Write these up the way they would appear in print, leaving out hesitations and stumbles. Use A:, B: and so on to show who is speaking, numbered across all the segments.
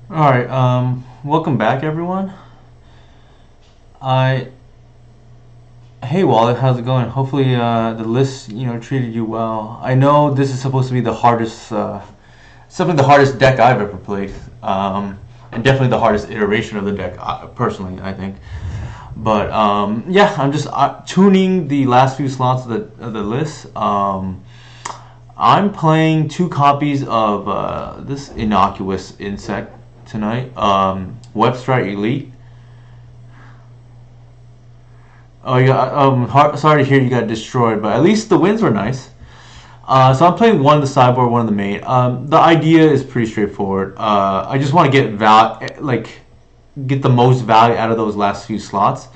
A: All right. Welcome back, everyone. I Hey, Wallet. How's it going? Hopefully, the list treated you well. I know this is supposed to be the hardest, something the hardest deck I've ever played, and definitely the hardest iteration of the deck, personally. I think. But yeah, I'm just tuning the last few slots of the list. I'm playing two copies of this innocuous insect tonight. Webstrite Elite. Oh yeah, sorry to hear you got destroyed, but at least the wins were nice. So I'm playing one of the sideboard, one of the main. The idea is pretty straightforward. I just want to get the most value out of those last few slots,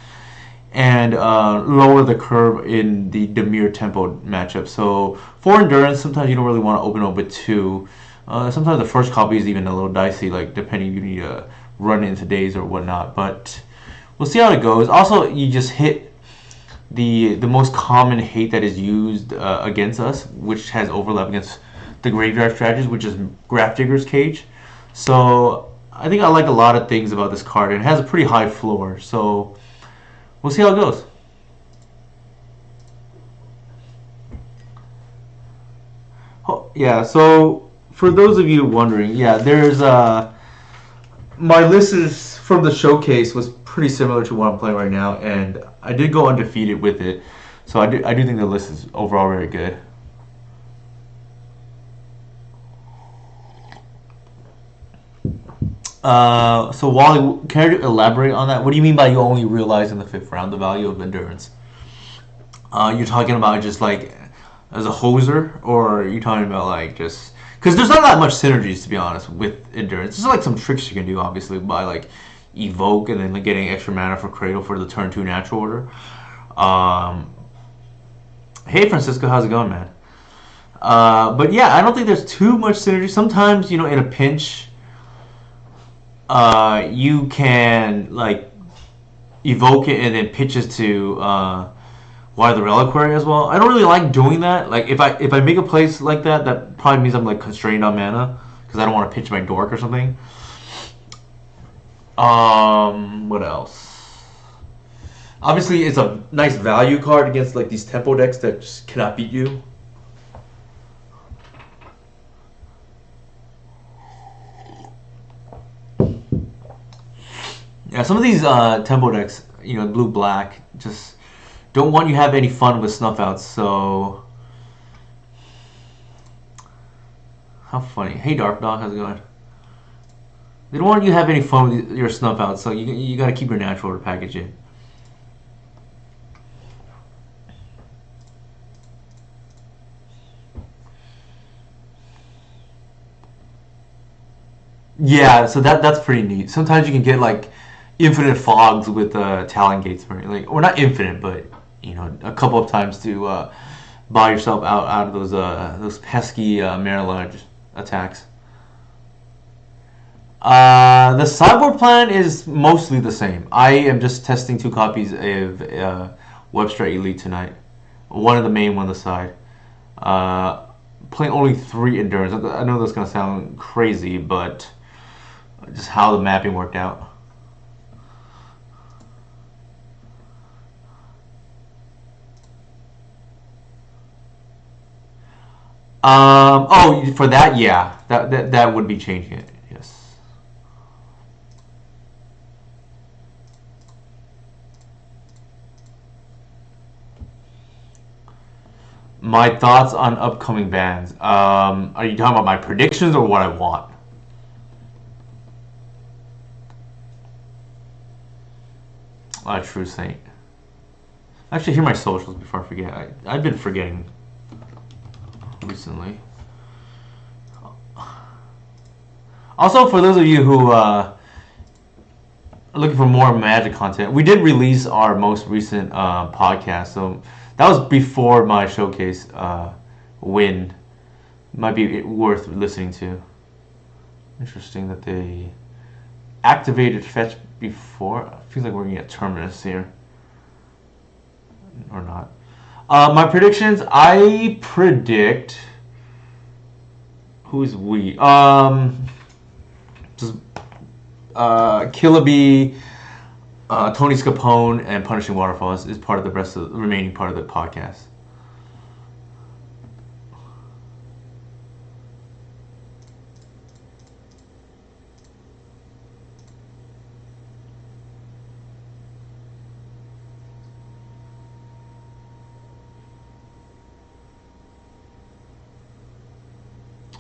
A: and lower the curve in the Demir tempo matchup. So for endurance, sometimes you don't really want to open up with two. Sometimes the first copy is even a little dicey, like depending you need to run into days or whatnot. But we'll see how it goes. Also, you just hit the most common hate that is used against us, which has overlap against the graveyard strategies, which is Grafdigger's Cage. So I think I like a lot of things about this card, and it has a pretty high floor. So we'll see how it goes. Oh, yeah. So for those of you wondering, yeah, there's my list is from the showcase was pretty similar to what I'm playing right now, and I did go undefeated with it. So I do think the list is overall very good. So Wally, care to elaborate on that? What do you mean by you only realize in the fifth round the value of endurance? You're talking about just like as a hoser, or are you talking about like just because there's not that much synergies to be honest with endurance. There's like some tricks you can do obviously by like evoke and then like getting extra mana for Cradle for the turn two natural order. Um, hey Francisco, how's it going, man? But yeah, I don't think there's too much synergy. Sometimes in a pinch, you can like evoke it and then pitches to why the reliquary as well. I don't really like doing that. Like if I make a place like that, that probably means I'm like constrained on mana because I don't want to pitch my dork or something. What else? Obviously, it's a nice value card against like these tempo decks that just cannot beat you. Yeah, some of these tempo decks, blue black, just don't want you to have any fun with snuff outs. So how funny! Hey, Dark Dog, how's it going? They don't want you to have any fun with your snuff outs, so you got to keep your natural order package in. Yeah, so that's pretty neat. Sometimes you can get like infinite fogs with Talon Gates, like or not infinite, but a couple of times to buy yourself out of those pesky Marilyn attacks. The sideboard plan is mostly the same. I am just testing two copies of Webster Elite tonight. One of the main, one on the side. Uh, Playing only three endurance. I know that's gonna sound crazy, but just how the mapping worked out. Oh, for that, yeah, that would be changing it. Yes. My thoughts on upcoming bans. Are you talking about my predictions or what I want? True Saint. Actually, hear my socials before I forget. I've been forgetting recently. Also, for those of you who are looking for more Magic content, we did release our most recent podcast. So that was before my showcase win. Might be worth listening to. Interesting that they activated fetch before. Feels like we're gonna get terminus here, or not. My predictions. I predict. Who's we? Just Killaby, Tony Scapone, and Punishing Waterfalls is part of the rest of the remaining part of the podcast.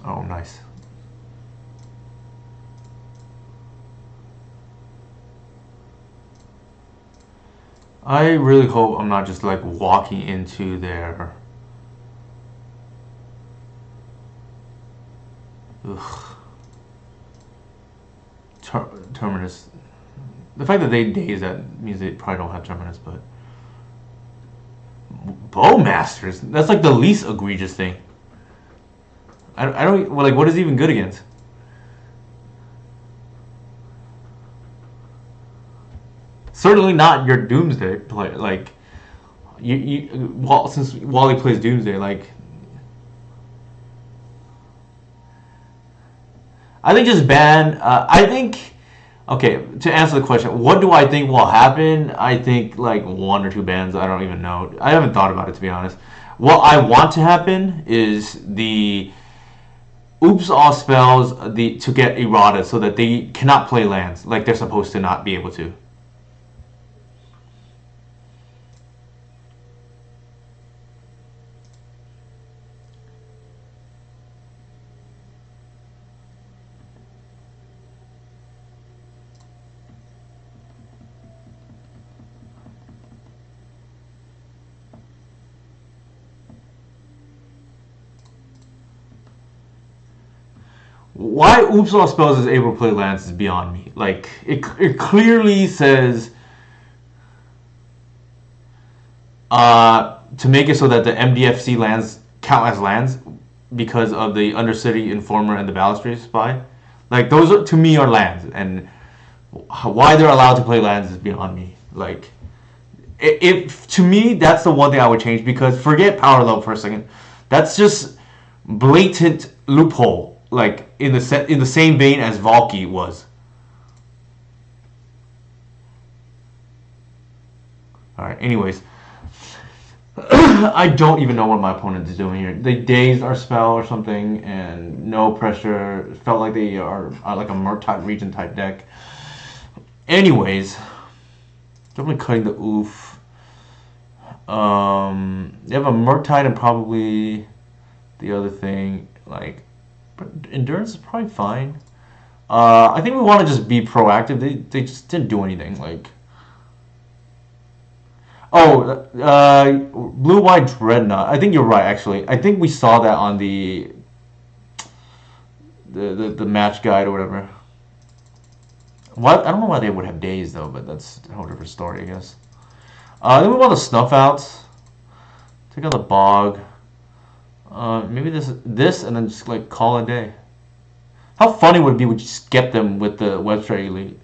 A: Oh, nice. I really hope I'm not just like walking into their. Ugh. Terminus. The fact that they daze that means they probably don't have Terminus, but. Bowmasters? That's like the least egregious thing. I don't. Well, like, what is he even good against? Certainly not your Doomsday play. Like, since Wally plays Doomsday, like, I think just ban. I think. Okay, to answer the question, what do I think will happen? I think like one or two bans. I don't even know. I haven't thought about it, to be honest. What I want to happen is the oops all spells to get errata so that they cannot play lands like they're supposed to not be able to. Why oops all spells is able to play lands is beyond me. Like it clearly says to make it so that the MDFC lands count as lands because of the Undercity Informer and the Balustrade Spy. Like those to me are lands, and why they're allowed to play lands is beyond me. Like if to me that's the one thing I would change, because forget power level for a second. That's just blatant loophole. Like in the same vein as Valky was. All right. Anyways, I don't even know what my opponent is doing here. They dazed our spell or something, and no pressure. It felt like they are like a Murktide region type deck. Anyways, definitely cutting the oof. They have a Murktide and probably the other thing. Like, but endurance is probably fine. I think we want to just be proactive. They just didn't do anything. Like. Oh, Blue White Dreadnought. I think you're right. Actually, I think we saw that on the match guide or whatever. What? I don't know why they would have days though, but that's a whole different story, I guess. Then we want to snuff out. Take out the bog. Maybe this, and then just like call it a day. How funny would it be? We just get them with the Webster Elite.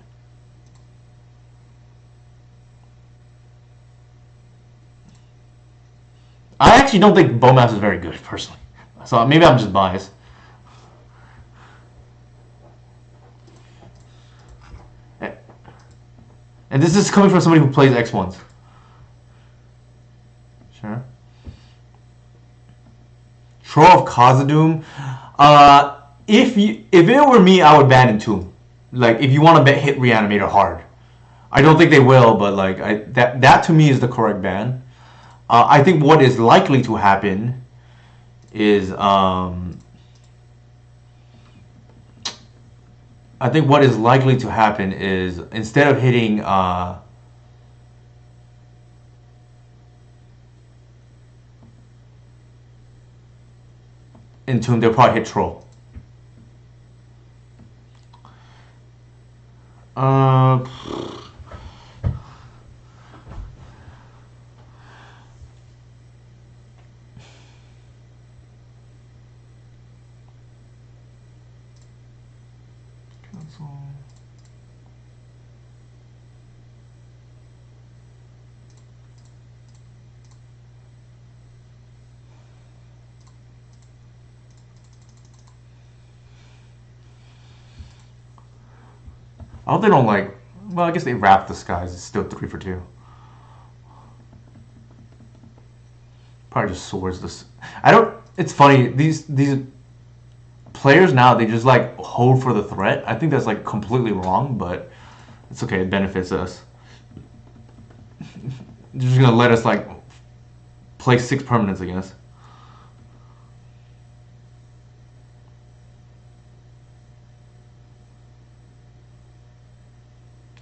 A: I actually don't think Bowmaster is very good, personally. So maybe I'm just biased. And this is coming from somebody who plays X1s. Sure. Troll of Khazad-dûm. If it were me, I would ban Entomb. Like, if you want to hit Reanimator hard. I don't think they will, but like that to me is the correct ban. I think what is likely to happen is instead of hitting Entomb, they'll probably hit Troll. Cancel. I hope they don't like. Well, I guess they wrap the skies. It's still 3 for 2. Probably just swords this. I don't. It's funny. These players now, they just like hold for the threat. I think that's like completely wrong, but it's okay. It benefits us. They're just gonna let us like play 6 permanents against.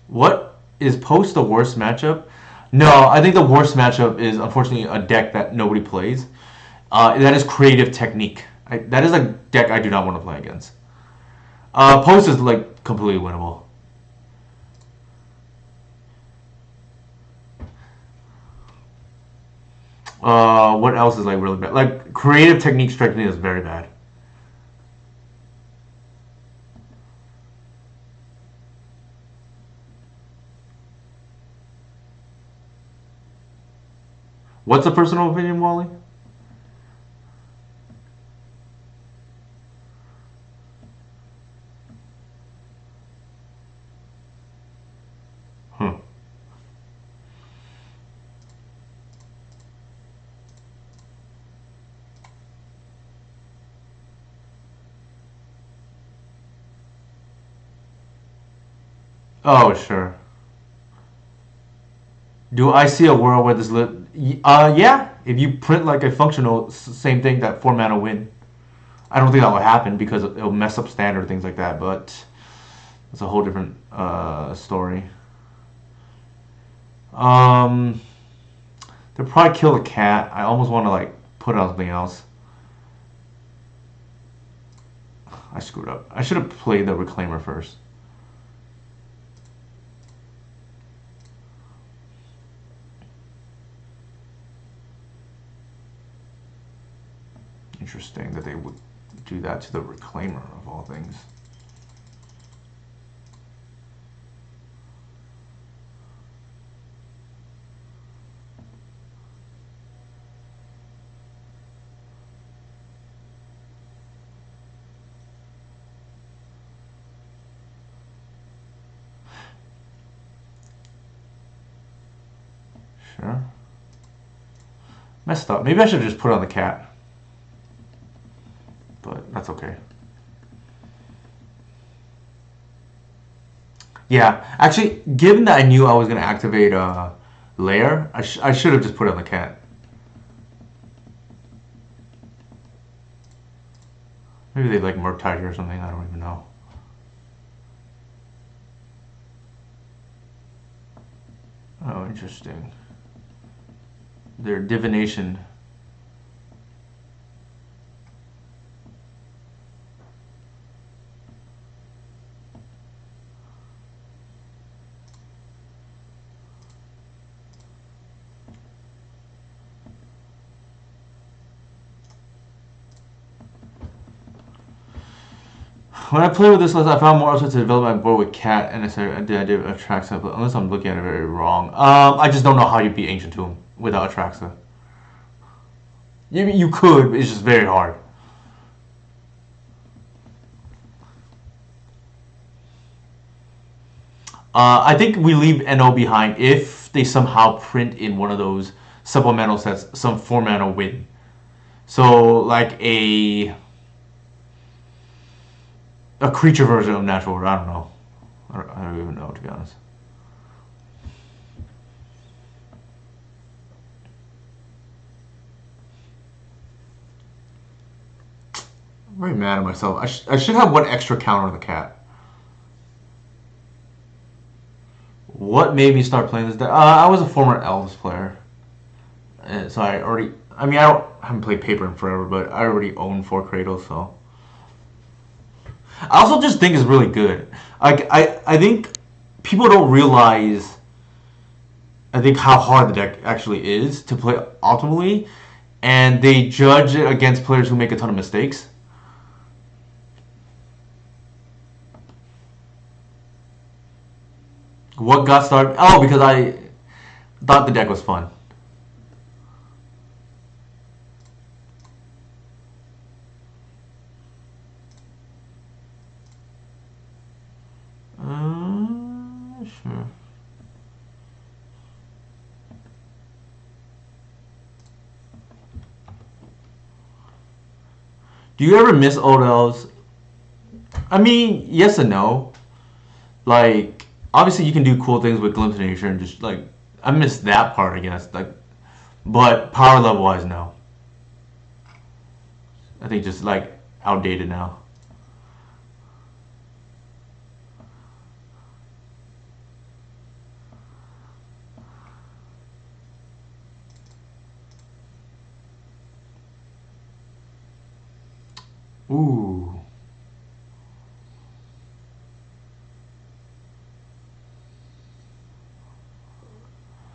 A: What is post the worst matchup? No, I think the worst matchup is unfortunately a deck that nobody plays. That is creative technique. That is a deck I do not want to play against. Post is like completely winnable. What else is like really bad? Like creative technique strikes me as very bad. What's a personal opinion, Wally? Huh. Oh, sure. Do I see a world where this yeah, if you print like a functional same thing that 4 mana win. I don't think that will happen because it'll mess up standard things like that, but it's a whole different story. Um, they'll probably kill the cat. I almost want to like put it on something else. I screwed up. I should have played the Reclaimer first. Interesting that they would do that to the Reclaimer of all things. Sure. Messed up. Maybe I should have just put on the cat. But that's okay. Yeah, actually, given that I knew I was going to activate Lair, I should have just put on the cat. Maybe they like Murktide here or something, I don't even know. Oh, interesting. Their divination. When I play with this list, I found more options to develop my board with cat, and the idea of Atraxa, but unless I'm looking at it very wrong. I just don't know how you beat Ancient Tomb without Atraxa. You could, but it's just very hard. I think we leave NO behind if they somehow print in one of those supplemental sets some 4 mana win. So like a creature version of Natural Order. I don't know. I don't even know, to be honest. I'm very mad at myself. I should have one extra counter on the cat. What made me start playing this deck? I was a former Elves player. And so I already... I mean, I haven't played Paper in forever, but I already own 4 Cradles, so... I also just think it's really good. I think people don't realize, I think, how hard the deck actually is to play optimally, and they judge it against players who make a ton of mistakes. What got started? Oh, because I thought the deck was fun. Sure. Do you ever miss old elves? I mean, yes and no. Like, obviously, you can do cool things with Glimpse of Nature and just like I miss that part, I guess. Like, but power level wise, no. I think just like outdated now. Ooh.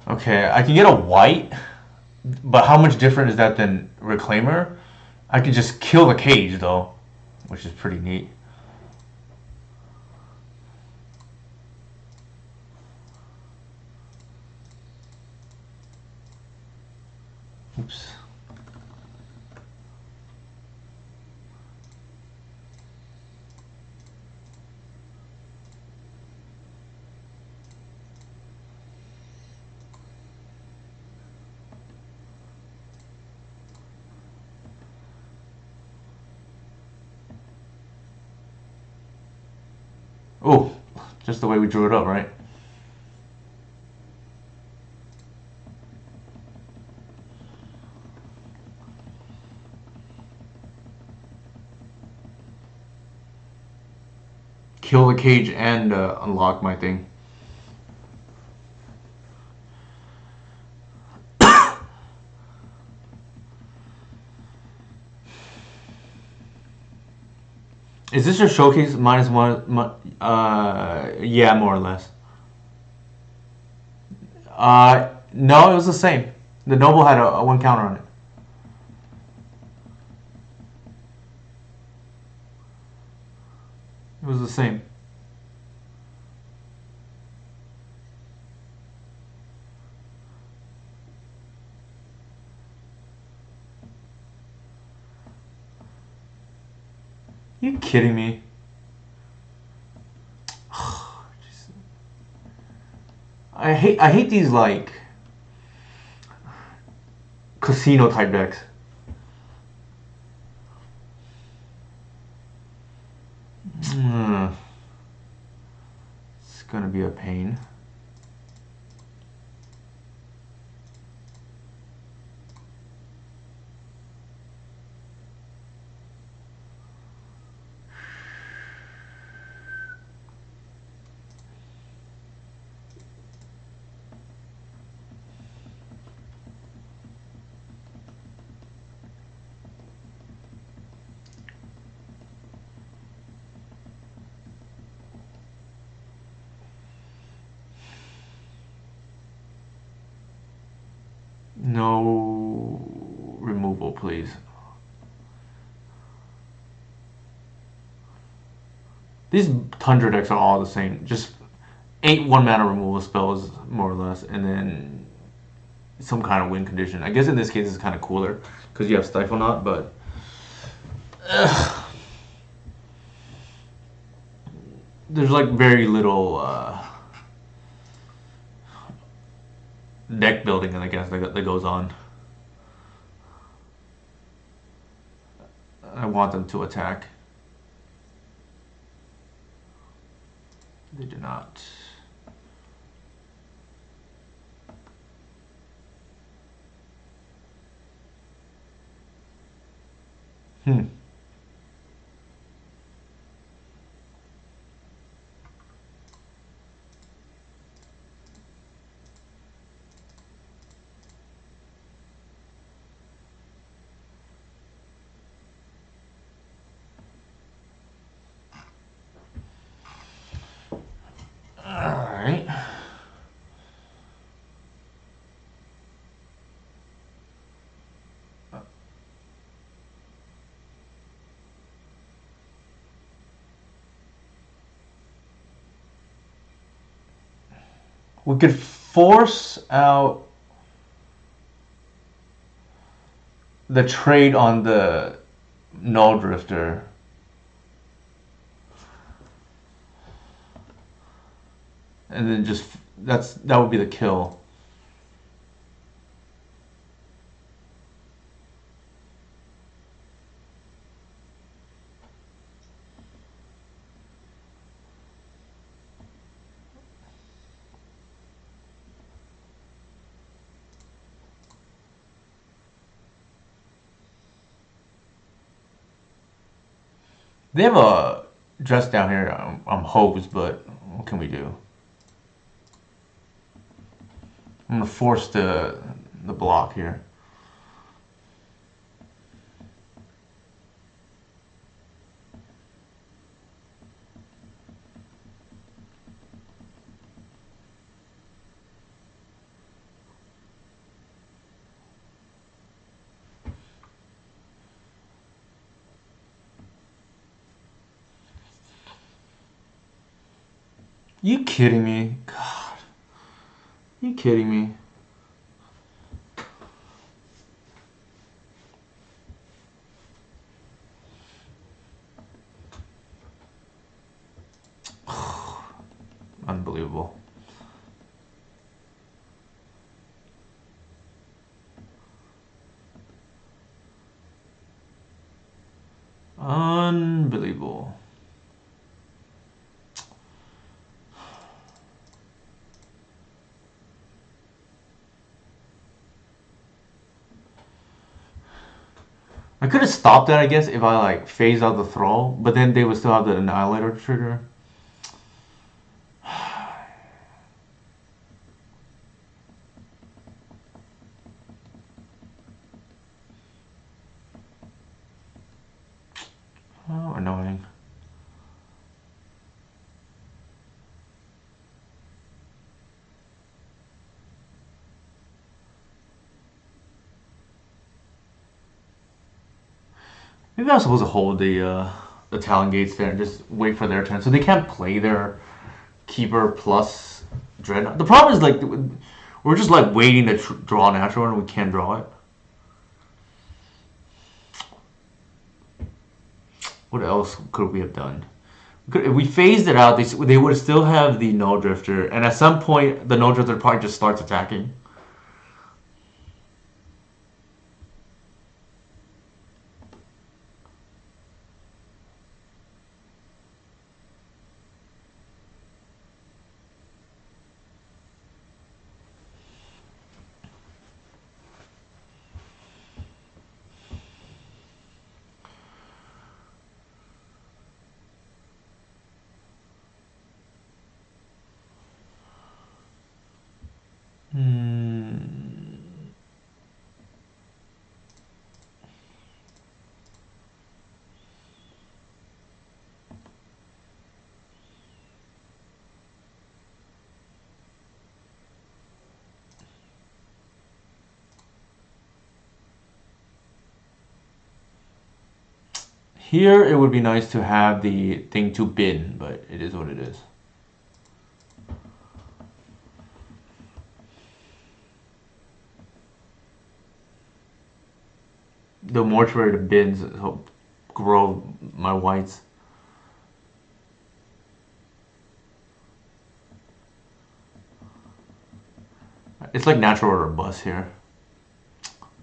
A: Okay, I can get a white, but how much different is that than Reclaimer? I can just kill the cage though, which is pretty neat. Oops. Oh, just the way we drew it up, right? Kill the cage and unlock my thing. Is this your showcase -1? Yeah, more or less. No, it was the same. The noble had a one counter on it. It was the same. You kidding me? I hate these like casino type decks. It's gonna be a pain. No removal, please. These Tundra decks are all the same. Just 8 1 mana removal spells, more or less, and then some kind of win condition. I guess in this case it's kind of cooler because you have Stiflenought, but there's like very little deck building, I guess, that goes on. I want them to attack. They do not. Hmm. Alright. We could force out the trade on the Null Drifter. and then just that would be the kill. They have a dress down here. I'm hosed, but what can we do? I'm gonna force the block here. You kidding me? God, you kidding me? Unbelievable. Unbelievable. I could have stopped that, I guess, if I like phased out the throw, but then they would still have the annihilator trigger. Oh, annoying. Maybe I'm supposed to hold the Talon Gates there and just wait for their turn, so they can't play their Keeper plus Dread. The problem is like we're just like waiting to draw natural and we can't draw it. What else could we have done? If we phased it out, they would still have the Null Drifter, and at some point the Null Drifter probably just starts attacking. Here it would be nice to have the thing to bin, but it is what it is. The mortuary to bins help grow my whites. It's like natural order bust here.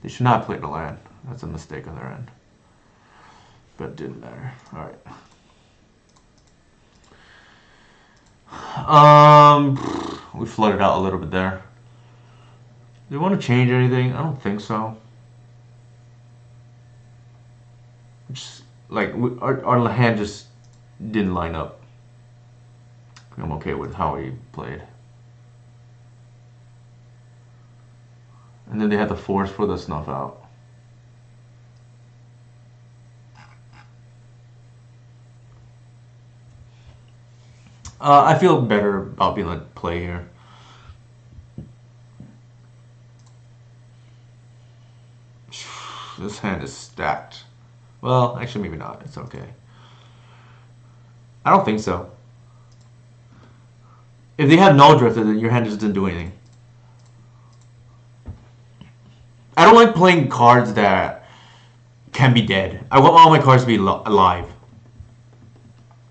A: They should not play the land. That's a mistake on their end. But it didn't matter. Alright. We flooded out a little bit there. Do we want to change anything? I don't think so. Just like our hand just didn't line up. I'm okay with how he played. And then they had the force for the snuff out. I feel better about being let play here. This hand is stacked. Well, actually maybe not. It's okay. I don't think so. If they have Null Drifter, then your hand just didn't do anything. I don't like playing cards that can be dead. I want all my cards to be alive.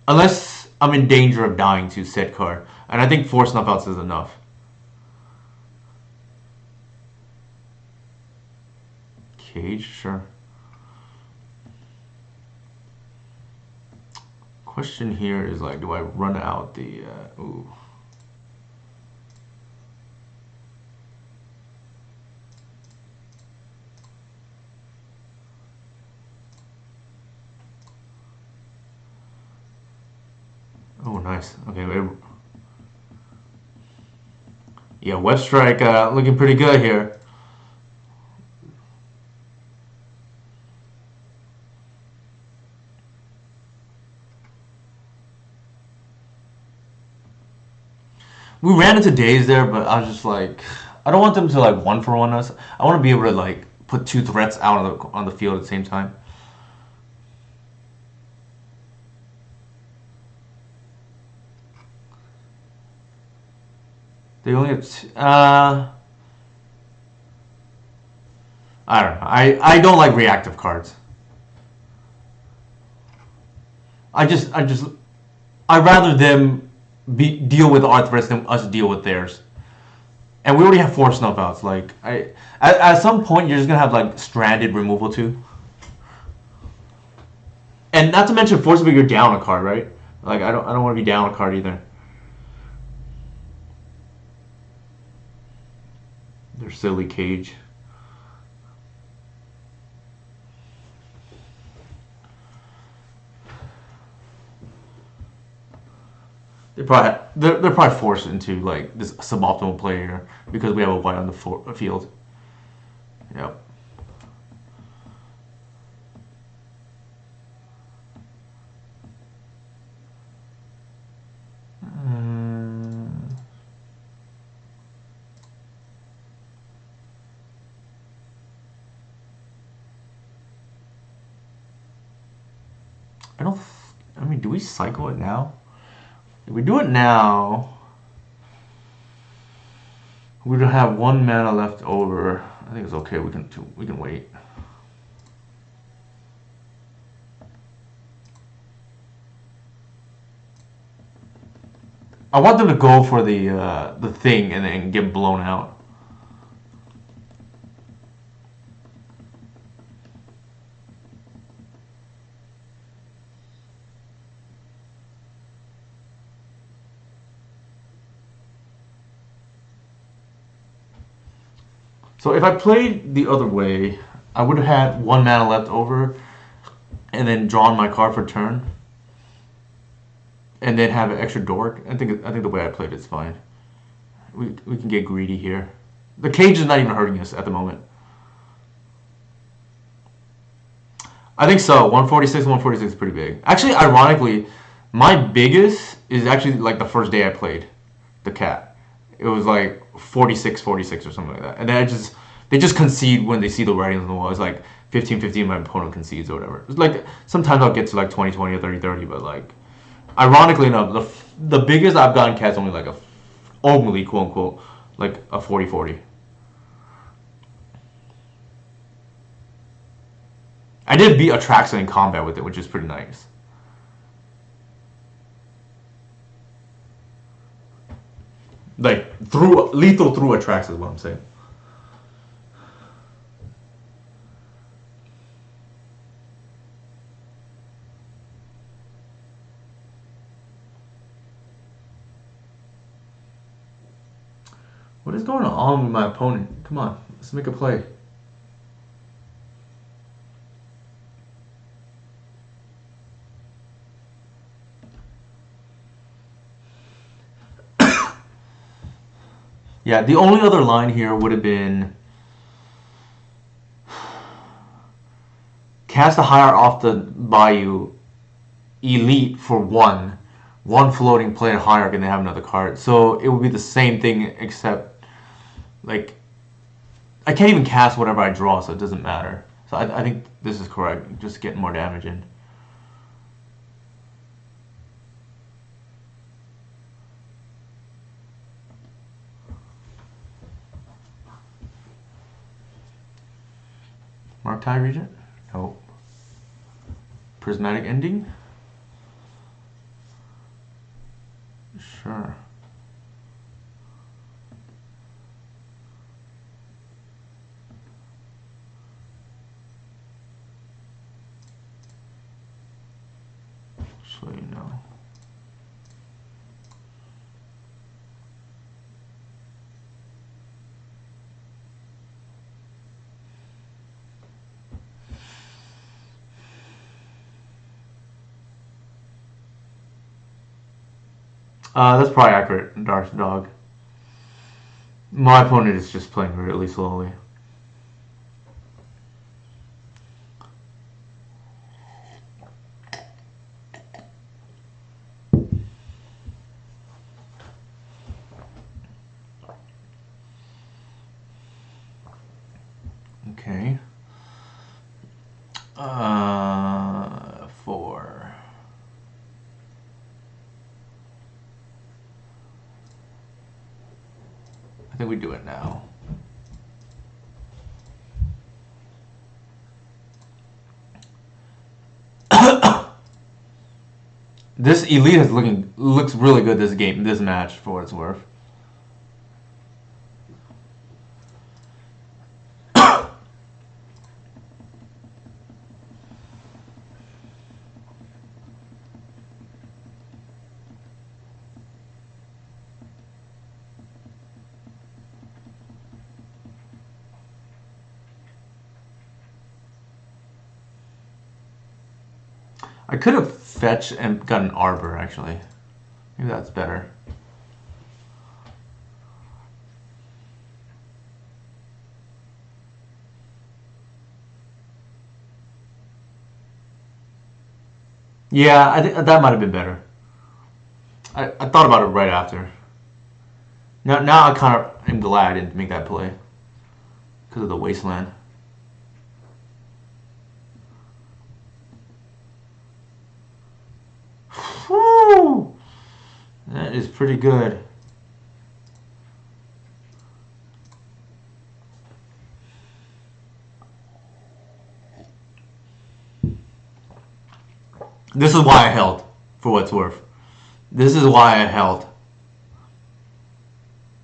A: Unless I'm in danger of dying to said card. And I think 4 snuff outs is enough. Cage, sure. Question here is like, do I run out the ooh. Oh, nice. Okay, wait. Yeah, Web Strike looking pretty good here. We ran into days there, but I was just like, I don't want them to like 1-for-1 us. I want to be able to like put 2 threats out on the field at the same time. They only have I don't know. I don't like reactive cards. I'd rather them deal with our threats than us deal with theirs. And we already have 4 snuff outs. Like at some point you're just gonna have like stranded removal too. And not to mention forcibly you're down a card, right? Like I don't want to be down a card either. They're silly cage. They're probably forced into like this suboptimal play here because we have a white on the field. Yep. I mean, do we cycle it now? If we do it now, we don't have 1 mana left over. I think it's okay. We can wait. I want them to go for the thing and then get blown out. So if I played the other way, I would have had 1 mana left over and then drawn my card for turn. And then have an extra dork. I think the way I played it's fine. We can get greedy here. The cage is not even hurting us at the moment. I think so. 146 is pretty big. Actually, ironically, my biggest is actually like the first day I played the cat. It was like 46 or something like that. And then they just concede when they see the writing on the wall. It's like 15-15 my opponent concedes or whatever. It's like sometimes I'll get to like 20-20 or 30-30, but like ironically enough, the biggest I've gotten cat's only like only quote unquote like a 40-40. I did beat Atraxa in combat with it, which is pretty nice. Like lethal through Atraxa is what I'm saying. What is going on with my opponent? Come on, let's make a play. Yeah, the only other line here would have been cast a higher off the bayou elite for one floating player hierarch and they have another card. So it would be the same thing except like I can't even cast whatever I draw, so it doesn't matter. So I think this is correct. Just getting more damage in. Mark Tie Regent? Nope. Prismatic Ending? Sure. So you know. That's probably accurate, Dark Dog. My opponent is just playing really slowly. Okay. 4. I think we do it now. This elite looks really good this match for what it's worth. I could have fetched and got an arbor actually. Maybe that's better. Yeah, I think that might have been better. I thought about it right after. Now I kind of am glad I didn't make that play because of the wasteland. Whew! That is pretty good. This is why I held, for what it's worth. This is why I held.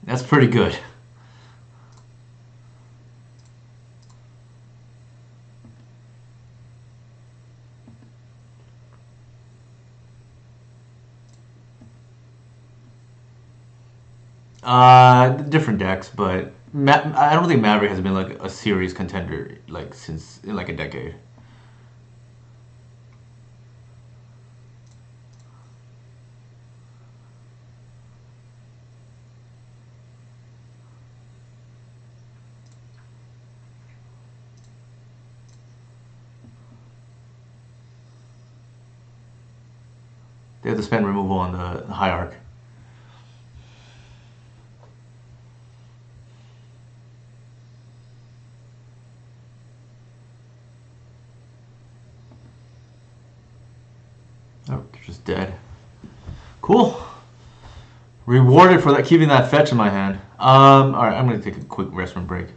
A: That's pretty good. Different decks, but I don't think Maverick has been like a serious contender like since in like a decade. They have to spend removal on the Hierarch. Oh, they're just dead. Cool. Rewarded for that, keeping that fetch in my hand. Alright, I'm gonna take a quick restaurant break.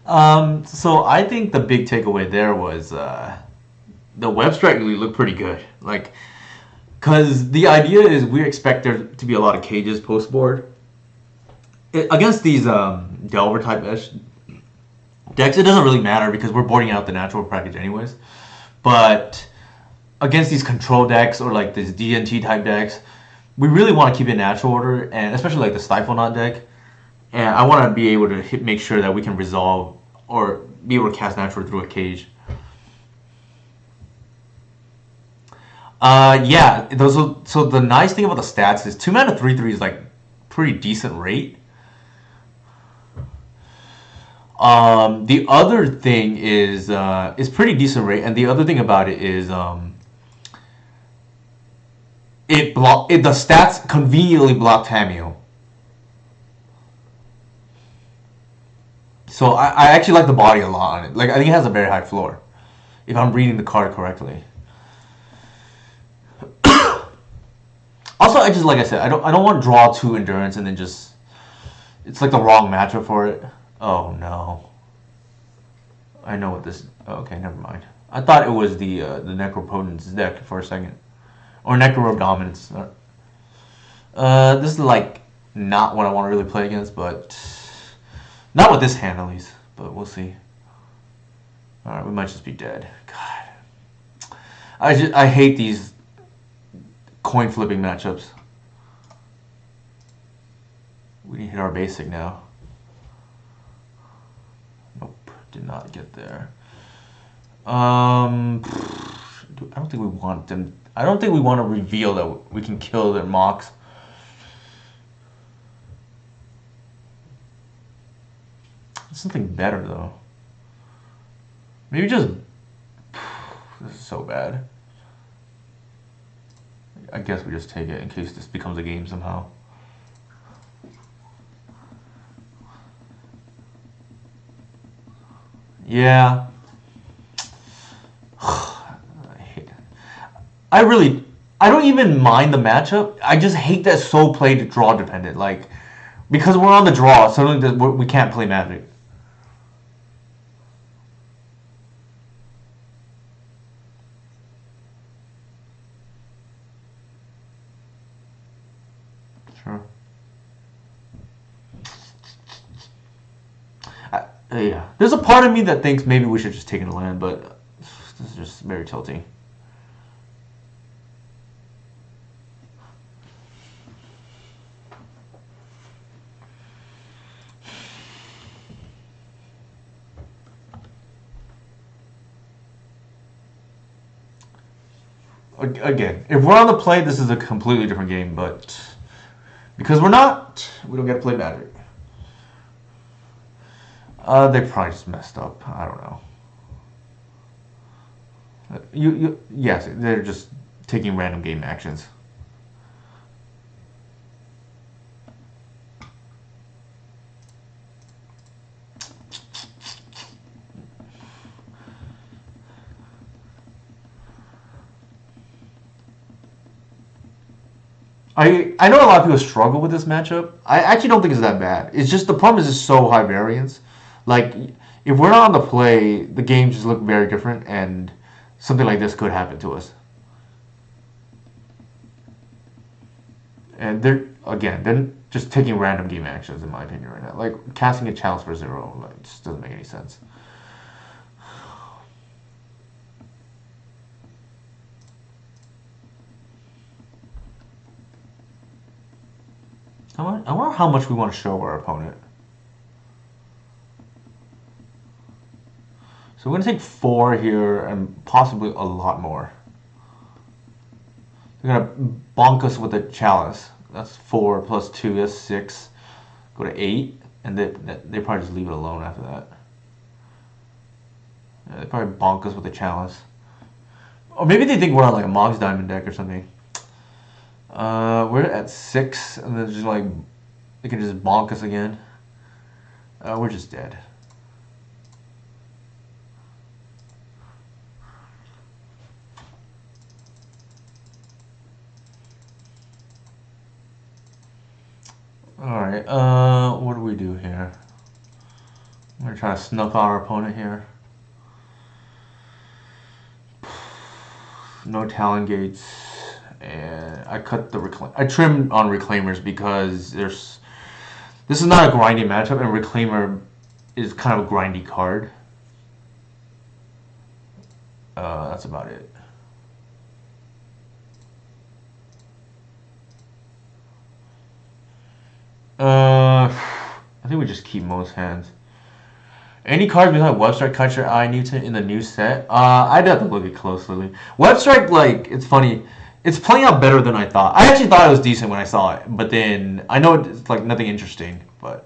A: So I think the big takeaway there was the web strike really looked pretty good. Like, because the idea is we expect there to be a lot of cages post board. Against these Delver type decks, it doesn't really matter because we're boarding out the natural package anyways. But against these control decks or like these DNT type decks, we really want to keep it in natural order, and especially like the Stiflenought deck. And I want to be able to make sure that we can resolve or be able to cast natural through a cage. Yeah. So the nice thing about the stats is 2 mana 3/3 is like pretty decent rate. The other thing is pretty decent rate, and the other thing about it is the stats conveniently block Tameo. So I actually like the body a lot on it. Like I think it has a very high floor, if I'm reading the card correctly. Also, I just like I said, I don't want to draw 2 endurance and then just it's like the wrong matchup for it. Oh no. I know what this. Oh, okay, never mind. I thought it was the Necropotence deck for a second, or Necro Dominance. This is like not what I want to really play against, but not with this hand at least. But we'll see. All right, we might just be dead. God, I hate these coin flipping matchups. We need to hit our basic now. Nope, did not get there. I don't think we want them. I don't think we want to reveal that we can kill their mocks. Something better though. Maybe just. This is so bad. I guess we just take it in case this becomes a game somehow. Yeah. I don't even mind the matchup. I just hate that so play draw dependent. Like, because we're on the draw, suddenly we can't play Magic. Sure. Yeah. There's a part of me that thinks maybe we should just take it to land, but this is just very tilting. Again, if we're on the play, this is a completely different game, but because we're not, we don't get to play Magic. They probably just messed up. I don't know. Yes, they're just taking random game actions. I know a lot of people struggle with this matchup. I actually don't think it's that bad. It's just the problem is just so high variance. Like if we're not on the play, the games just look very different, and something like this could happen to us. And they're just taking random game actions in my opinion right now. Like casting a challenge for 0, like just doesn't make any sense. I wonder how much we want to show our opponent. So we're going to take 4 here and possibly a lot more. They're going to bonk us with a chalice. That's 4 plus 2, that's 6. Go to 8, and they probably just leave it alone after that. Yeah, they probably bonk us with a chalice. Or maybe they think we're on like a Mog's Diamond deck or something. We're at 6, and then just like they can just bonk us again. We're just dead. All right. What do we do here? I'm gonna We're trying to snuff out our opponent here. No talent gates, and I cut the I trimmed on reclaimers because this is not a grindy matchup, and reclaimer is kind of a grindy card. That's about it. I think we just keep most hands. Any cards behind Web Strike catch your eye in the new set? I'd have to look at closely. Web Strike, like, it's funny. It's playing out better than I thought. I actually thought it was decent when I saw it, but then I know it's like nothing interesting, but.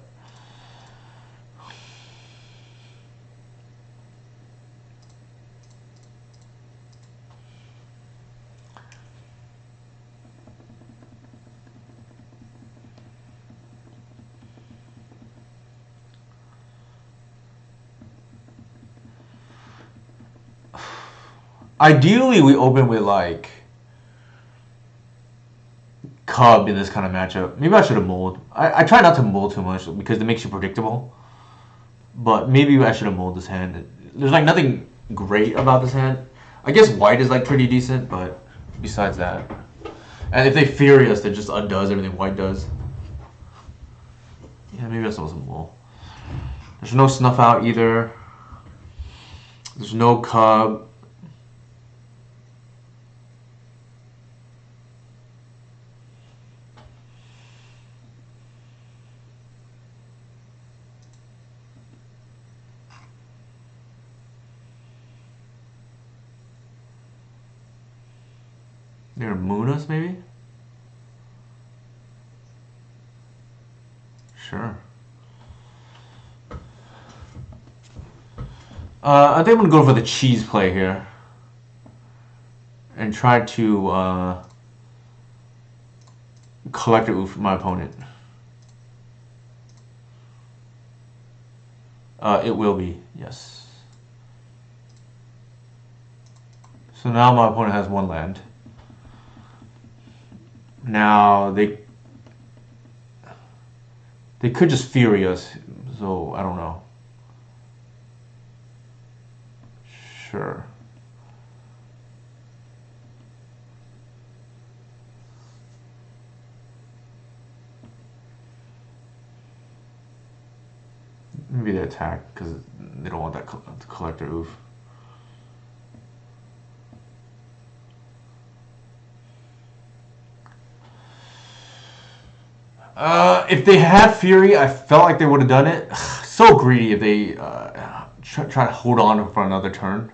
A: Ideally, we open with like Cub in this kind of matchup. Maybe I should have mulled. I try not to mull too much because it makes you predictable. But maybe I should have mulled this hand. There's like nothing great about this hand. I guess white is like pretty decent, but besides that. And if they Fury us, that just undoes everything white does. Yeah, maybe I'm supposed to mull. There's no snuff out either. There's no Cub. They're moon us, maybe? Sure. I think I'm going to go for the cheese play here. And try to collect it with my opponent. It will be, yes. So now my opponent has one land. Now they could just Fury us, so I don't know. Sure. Maybe they attack because they don't want that collector oof. If they had Fury, I felt like they would have done it. So greedy if they try to hold on for another turn.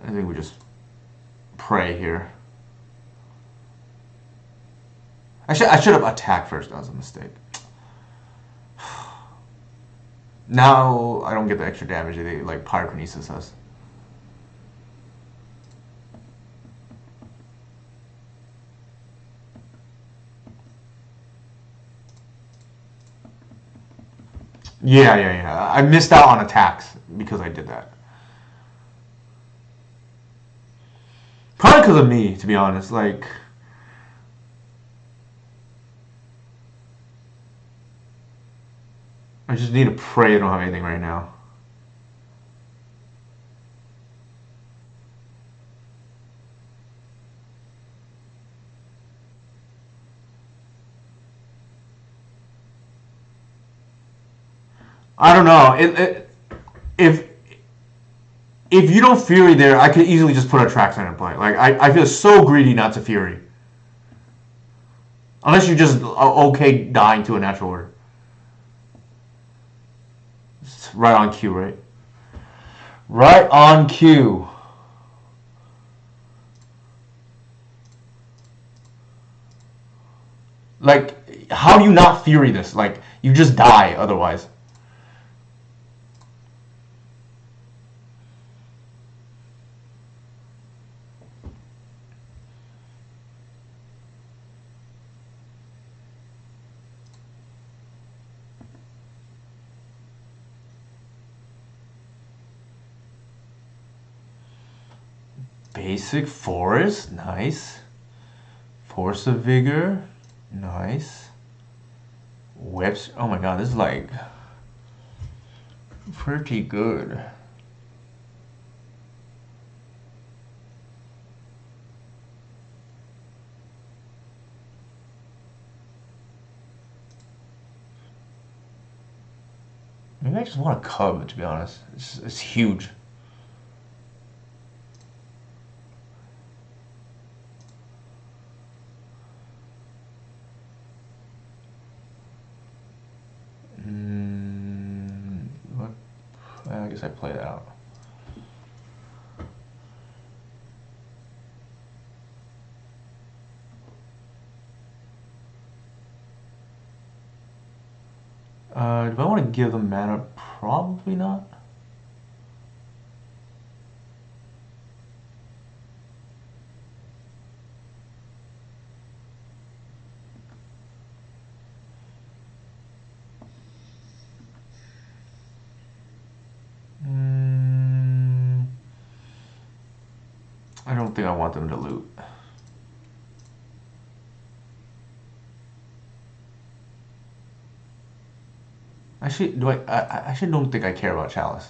A: I think we just pray here. I should have attacked first. That was a mistake. Now I don't get the extra damage. They like pyrokinesis us. Yeah. I missed out on attacks because I did that. Probably because of me, to be honest. Like, I just need to pray I don't have anything right now. I don't know. If you don't Fury there, I could easily just put a track sign in play. Like I feel so greedy not to Fury. Unless you're just okay dying to a natural order. It's right on cue, right? Right on cue. Like, how do you not Fury this? Like, you just die otherwise. Basic Forest, nice. Force of Vigor, nice. Webs, oh my god, this is like Pretty good. Maybe I just want a cub, to be honest. It's huge. What? I guess I play it out. Do I want to give them mana? Probably not. I don't think I want them to loot. Actually, I actually don't think I care about Chalice.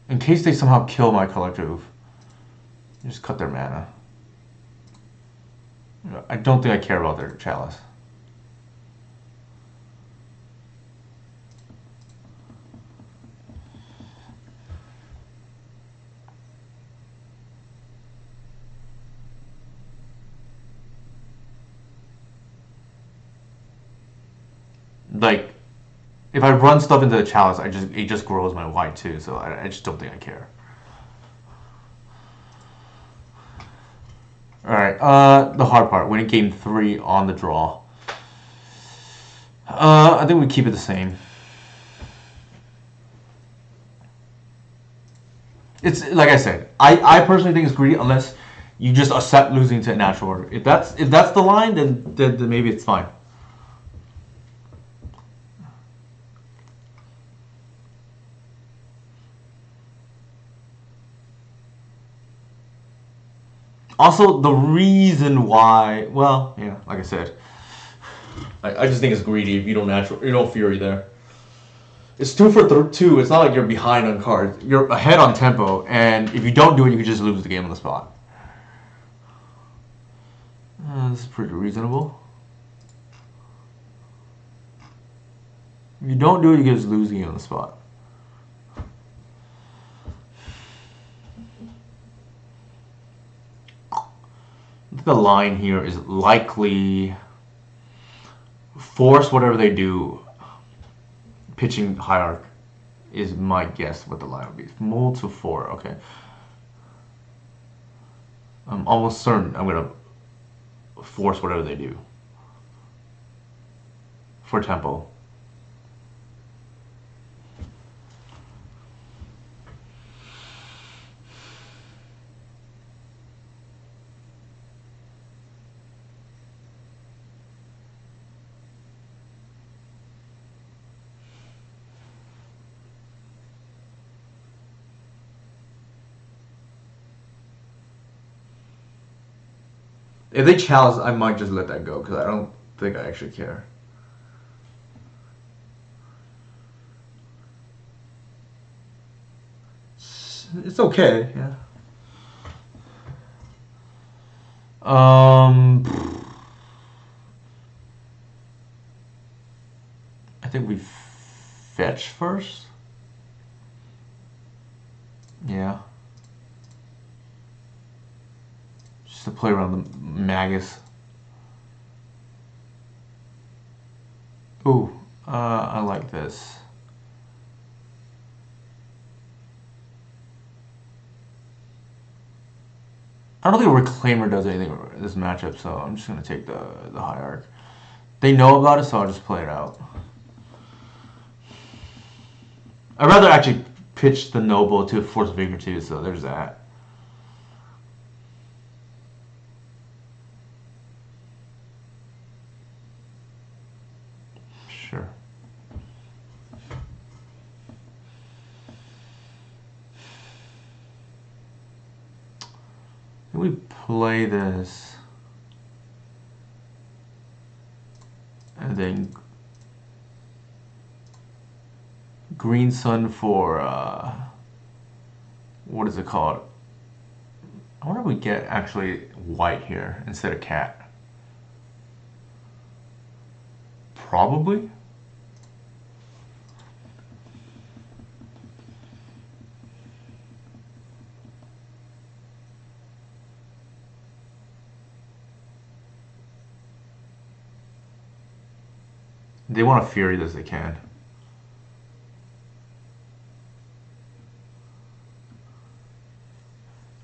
A: In case they somehow kill my collective, just cut their mana. I don't think I care about their Chalice. Like, if I run stuff into the Chalice, it just grows my white too. So I just don't think I care. All right. The hard part: winning game 3 on the draw. I think we keep it the same. It's like I said. I personally think it's greedy unless you just accept losing to a natural order. If that's the line, then maybe it's fine. Also, the reason why, well, yeah, like I said, I just think it's greedy if you don't Fury there. It's 2 for 2. It's not like you're behind on cards. You're ahead on tempo, and if you don't do it, you can just lose the game on the spot. This is pretty reasonable. If you don't do it, you can just lose the game on the spot. The line here is likely force whatever they do. Pitching hierarch is my guess what the line would be. Mold to 4, okay. I'm almost certain I'm gonna force whatever they do for tempo. If they challenge, I might just let that go because I don't think I actually care. It's okay, yeah. I think we fetch first. Yeah. Just to play around the Magus. Ooh, I like this. I don't think Reclaimer does anything in this matchup, so I'm just going to take the Hierarch. They know about it, so I'll just play it out. I'd rather actually pitch the Noble to Force Vigor too, so there's that. Sure. Can we play this? And then green sun for what is it called? I wonder if we get actually white here instead of cat. Probably. They want to fury this, they can.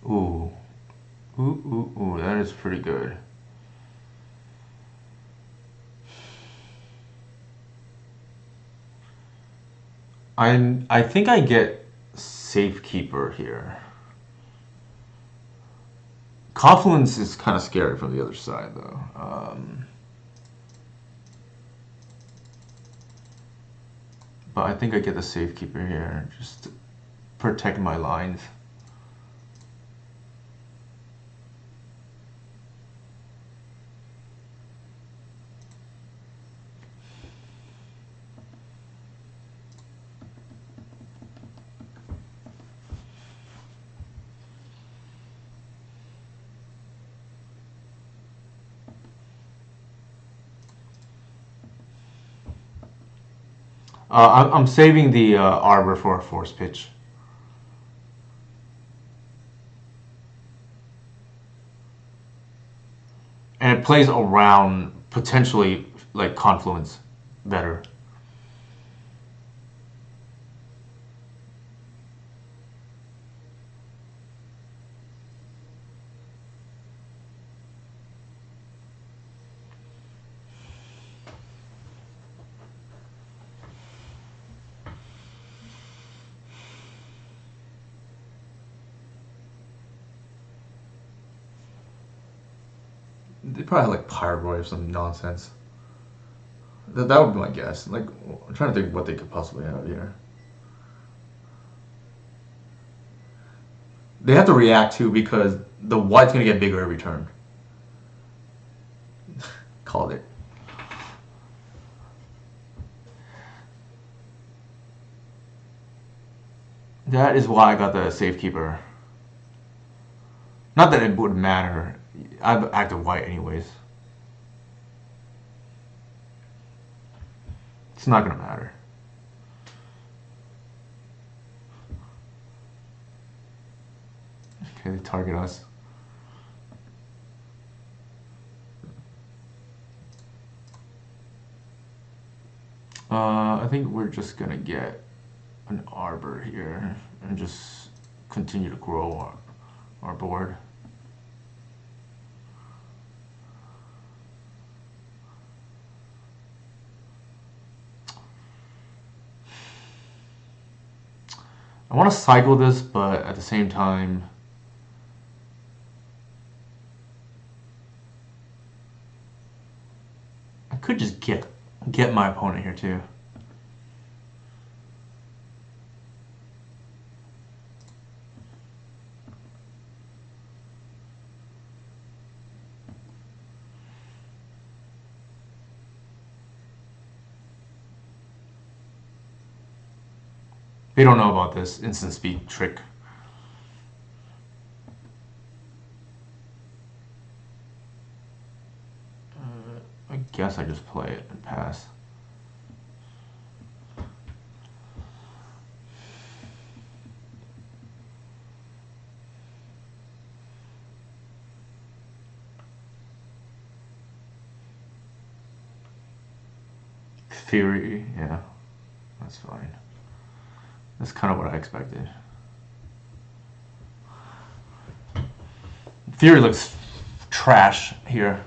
A: Ooh. Ooh, that is pretty good. I think I get Safekeeper here. Confluence is kind of scary from the other side, though. But I think I get the Safekeeper here, just to protect my lines. I'm saving the Arbor for a Force Pitch. And it plays around potentially like Confluence better. They probably have like Pyroboy or some nonsense. That would be my guess. Like, I'm trying to think what they could possibly have here. They have to react too because the white's gonna get bigger every turn. Called it. That is why I got the Safekeeper. Not that it would matter. I have active white anyways. It's not gonna matter. Okay, they target us. I think we're just gonna get an Arbor here and just continue to grow our board. I want to cycle this, but at the same time, I could just get my opponent here too. They don't know about this instant speed trick. I guess I just play it and pass. Fury, yeah, that's fine. That's kind of what I expected. Fury looks trash here.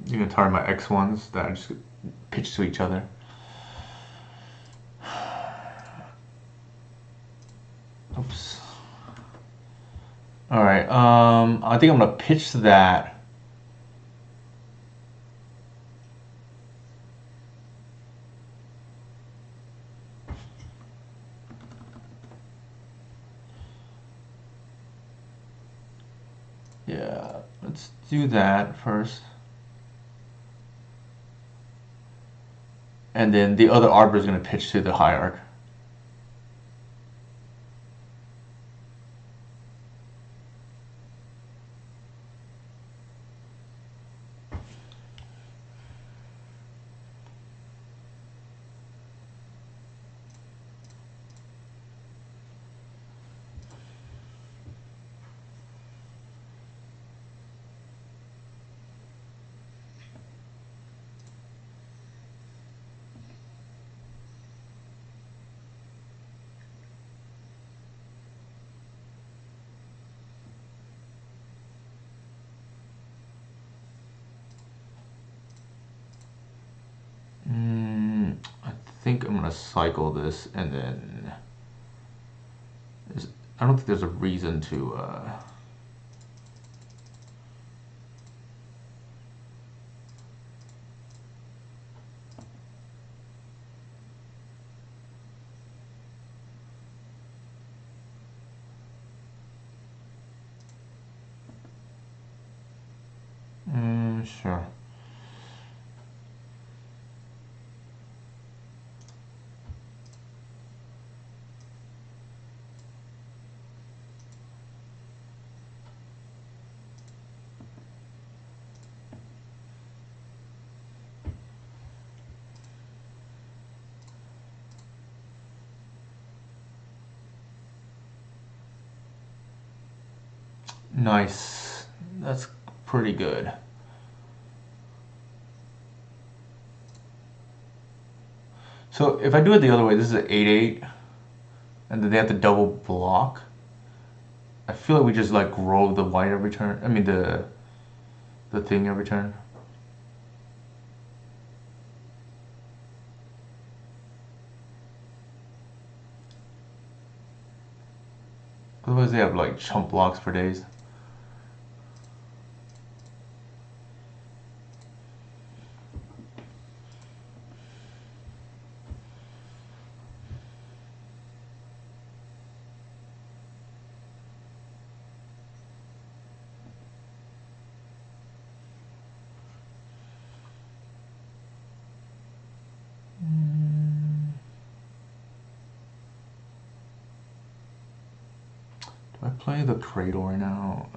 A: You can target my X1s that I just pitch to each other. Oops. Alright, I think I'm gonna pitch that. Yeah, let's do that first. and then the other arbor is going to pitch to the hierarch. I think I'm gonna cycle this, and then I don't think there's a reason to. Sure. Nice. That's pretty good. So if I do it the other way, this is an 8/8, and then they have to double block. I feel like we just like grow the white every turn. I mean the thing every turn. Otherwise they have like chump blocks for days. Do I play the Cradle right now?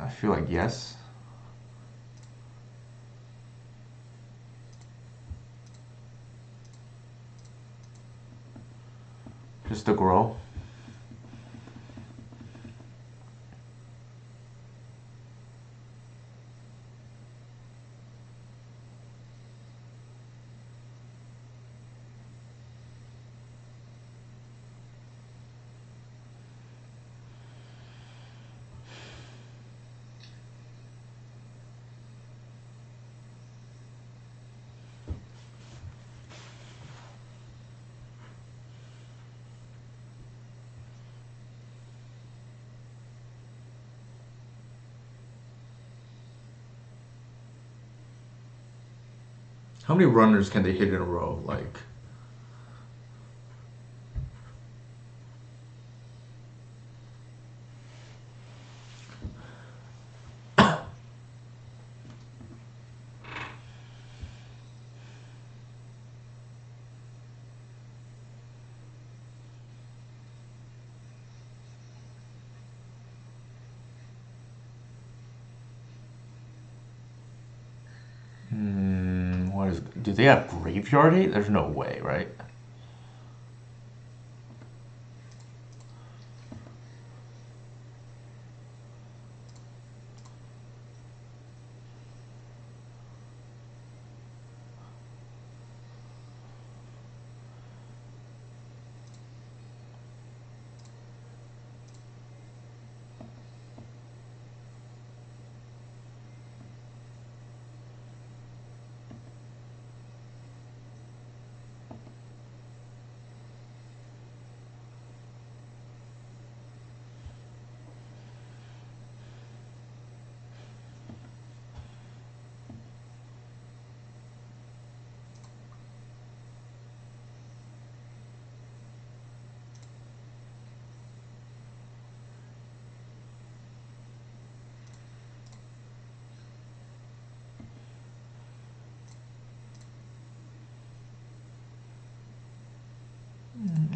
A: I feel like yes. Just to grow. How many runners can they hit in a row? Like, what is? Do they have graveyard hate? There's no way, right?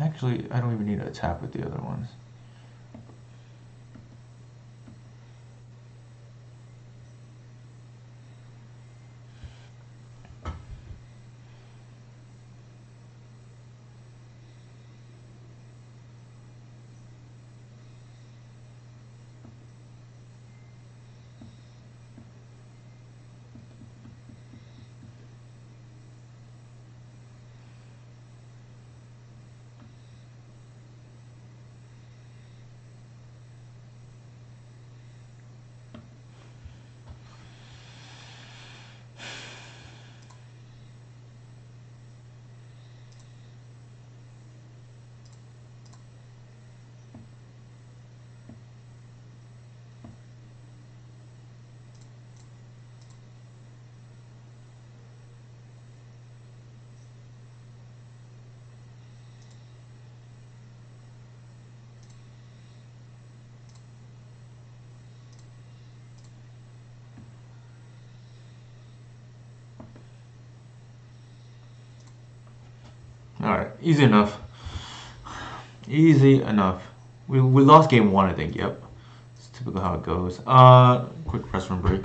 A: Actually, I don't even need to attack with the other ones. Alright, easy enough. Easy enough. We lost game 1, I think, yep. It's typical how it goes. Quick restroom break.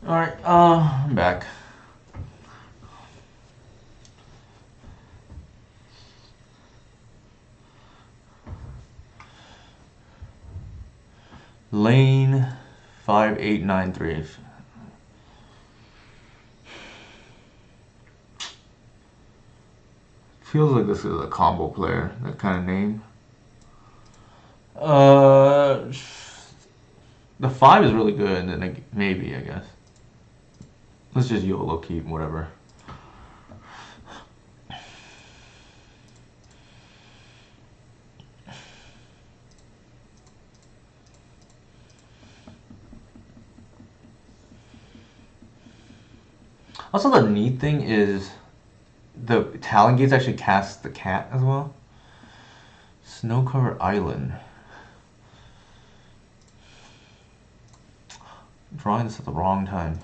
A: Alright, I'm back. Lane 5893. Feels like this is a combo player, that kind of name. The 5 is really good, and then maybe, I guess. Let's just YOLO keep, whatever. Also, the neat thing is the Talon Gates actually cast the cat as well. Snow-covered island. I'm drawing this at the wrong time.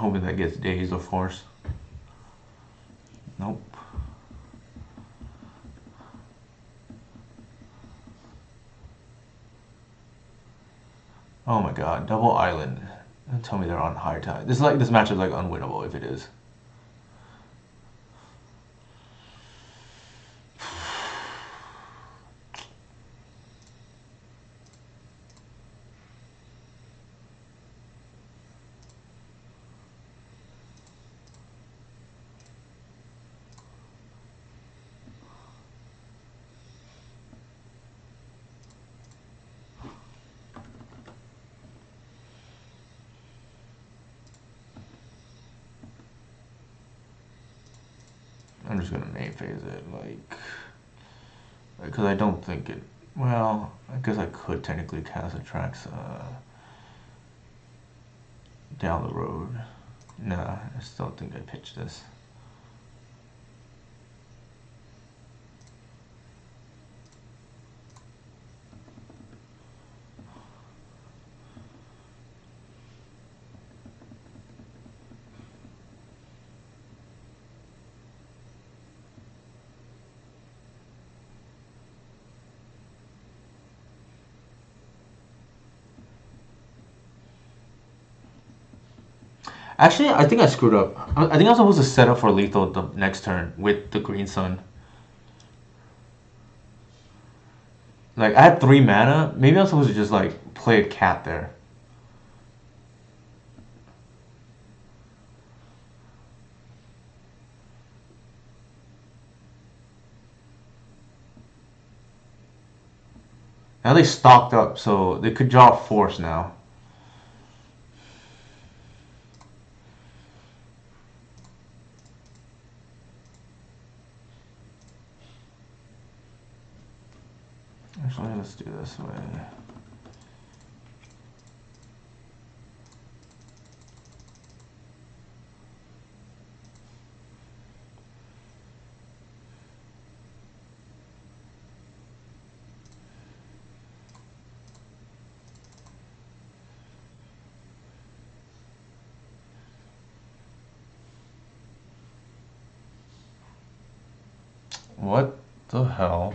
A: hoping that gets dazed, of course. Nope. Oh my god, double island. Don't tell me they're on high tide. This match is like unwinnable if it is. I'm just gonna main phase it, because I don't think it. Well, I guess I could technically cast Attracts down the road. Nah, I still think I pitched this. Actually, I think I screwed up. I think I was supposed to set up for lethal the next turn with the Green Sun. Like, I had 3 mana. Maybe I was supposed to just, like, play a cat there. Now they stocked up, so they could draw Force now. Actually, let's do this way. What the hell?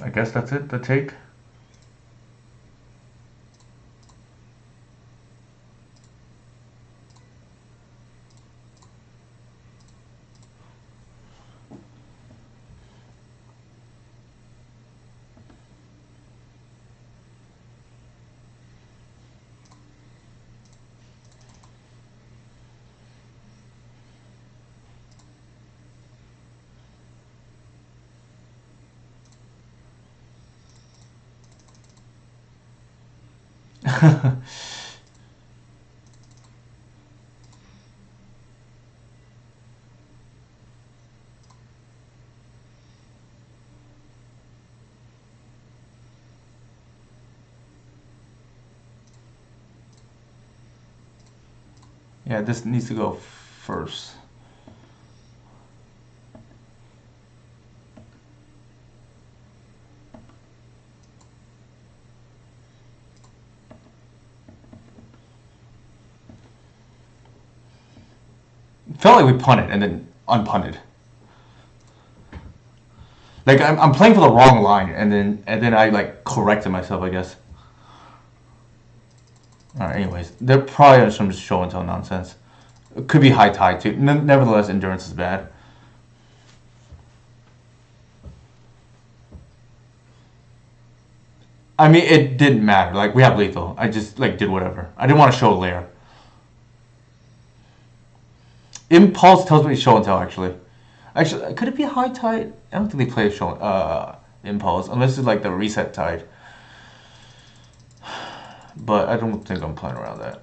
A: I guess that's it, the take. Yeah, this needs to go first. Felt like we punted and then unpunted. Like I'm playing for the wrong line and then I like corrected myself, I guess. Alright, anyways, they're probably some show and tell nonsense. It could be high tide too. Nevertheless, endurance is bad. I mean, it didn't matter. Like, we have lethal. I just like did whatever. I didn't want to show a layer. Impulse tells me show and tell. Actually, could it be high tide? I don't think they play show impulse unless it's like the reset tide. But I don't think I'm playing around that.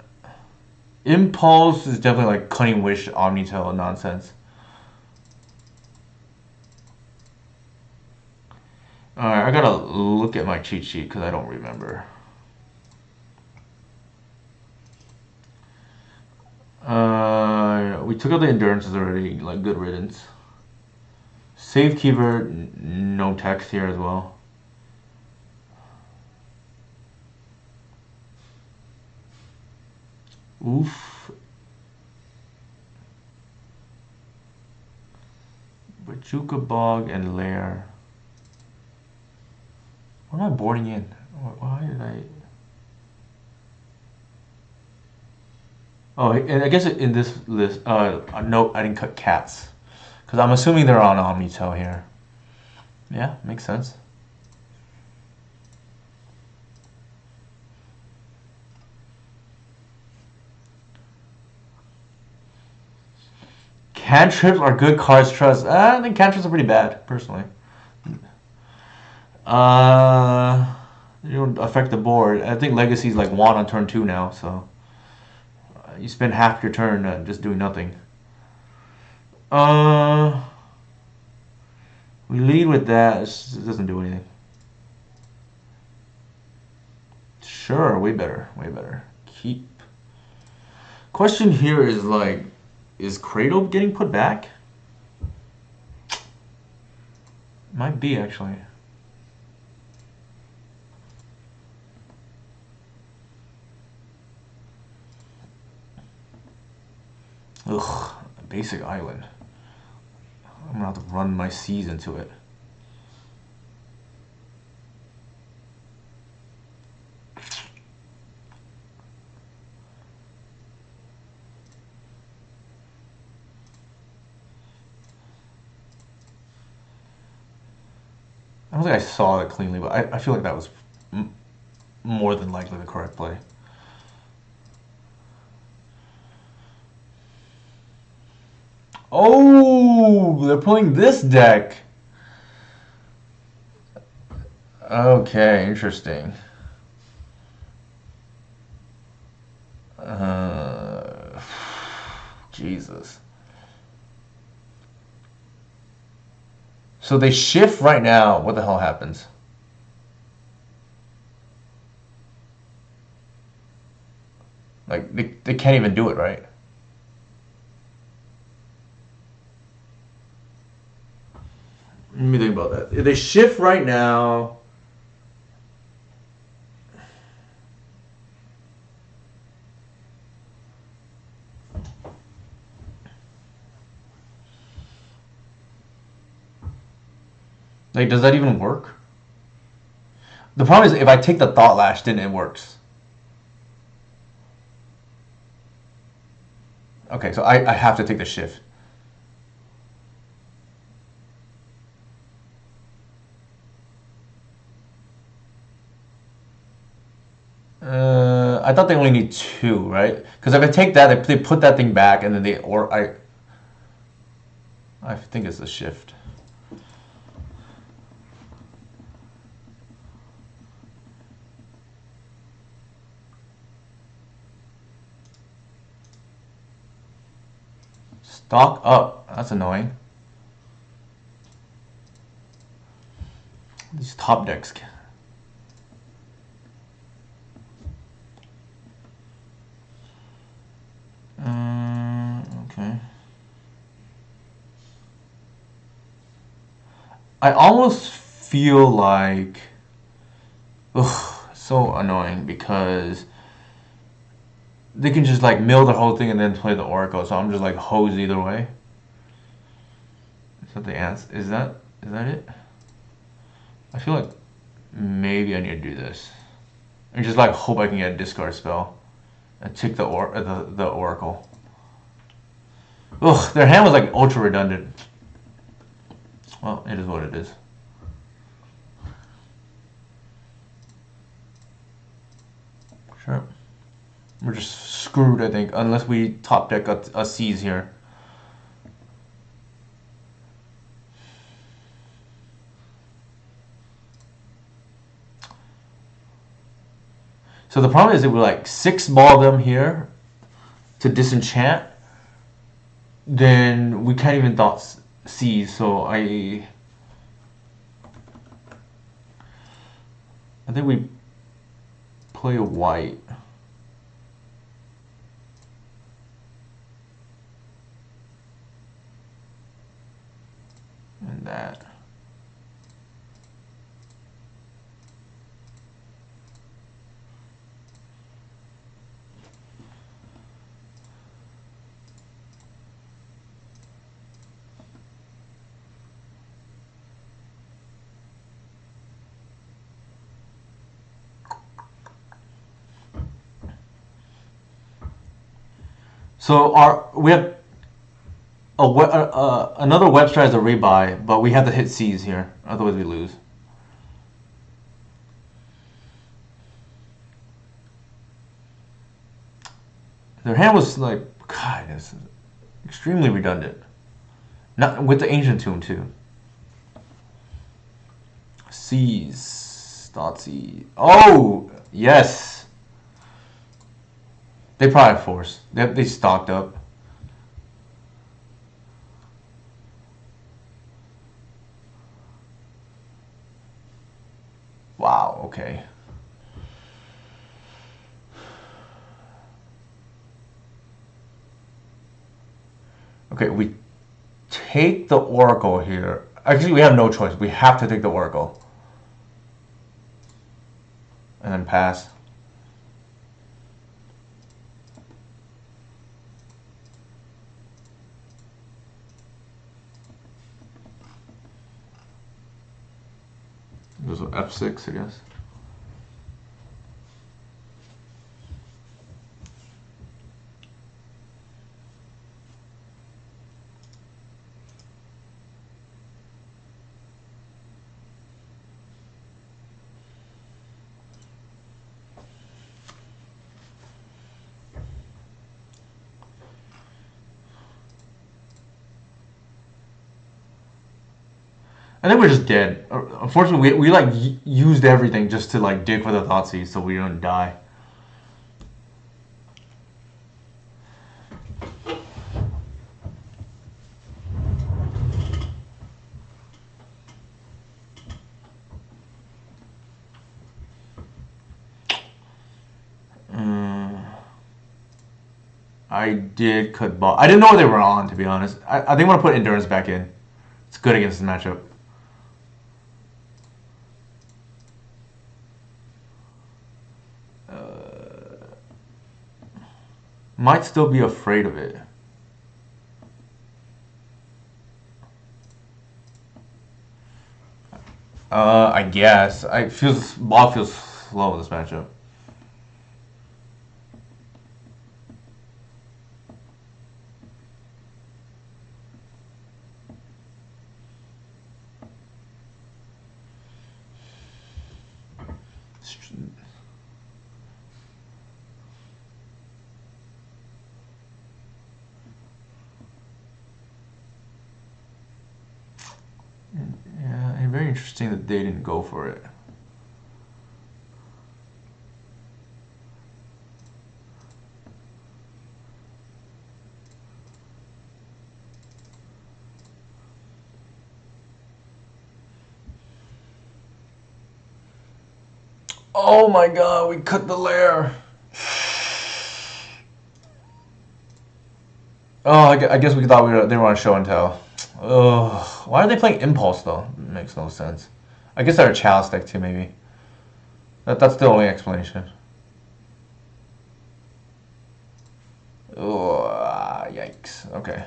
A: Impulse is definitely like Cunning Wish, Omnitail nonsense. Alright, I gotta look at my cheat sheet because I don't remember. We took out the endurances already, like good riddance. Save keeper, no text here as well. Oof. Bachuka Bog and Lair. What am I boarding in? Why did I... Oh, and I guess in this list, no, I didn't cut cats. Because I'm assuming they're on Omnito here. Yeah, makes sense. Cantrips are good cards, trust. I think cantrips are pretty bad, personally. They don't affect the board. I think Legacy's like 1 on turn 2 now, so you spend half your turn just doing nothing. We lead with that. It doesn't do anything. Sure, way better, way better. Keep. Question here is like, is Cradle getting put back? Might be actually. Ugh, a basic island. I'm gonna have to run my seas into it. I don't think I saw it cleanly, but I feel like that was more than likely the correct play. Oh, they're playing this deck. Okay, interesting. Jesus. So they shift right now. What the hell happens? Like, they can't even do it, right? Let me think about that. If they shift right now... Like, does that even work? The problem is if I take the Thought Lash, then it works. Okay, so I have to take the shift. I thought they only need 2, right? Because if I take that, they put that thing back, and then I think it's a shift. Stock up. That's annoying. These top decks. Okay. I almost feel like, so annoying because they can just like mill the whole thing and then play the Oracle. So I'm just like hosed either way. Is that the answer? Is that it? I feel like maybe I need to do this and just like hope I can get a discard spell and take the Oracle. Ugh, their hand was like ultra redundant. Well, it is what it is. Sure. We're just screwed, I think, unless we top deck a Seas here. So the problem is that we like 6-ball them here to disenchant. Then we can't even thought Seas, so I think we play a white. And that. So we have another web strat is a rebuy, but we have to hit C's here, otherwise we lose. Their hand was like, God, it's extremely redundant. Not with the Ancient Tomb too. C's, Thoughtsy. Oh yes, they probably forced. They stocked up. Wow. Okay. Okay, we take the Oracle here. Actually, we have no choice. We have to take the Oracle. And then pass. It was F6, I guess. I think we're just dead. Unfortunately, we like used everything just to like dig for the Thoughtseize so we don't die. I did cut ball. I didn't know what they were on, to be honest. I think I want to put Endurance back in. It's good against this matchup. Might still be afraid of it. I guess. Ball feels slow in this matchup. Yeah, very interesting that they didn't go for it. Oh my god, we cut the lair. Oh, I guess we thought they were on show and tell. Ugh. Why are they playing Impulse though? It makes no sense. I guess they're a Chalice deck too, maybe. That's the only explanation. Oh, yikes. Okay.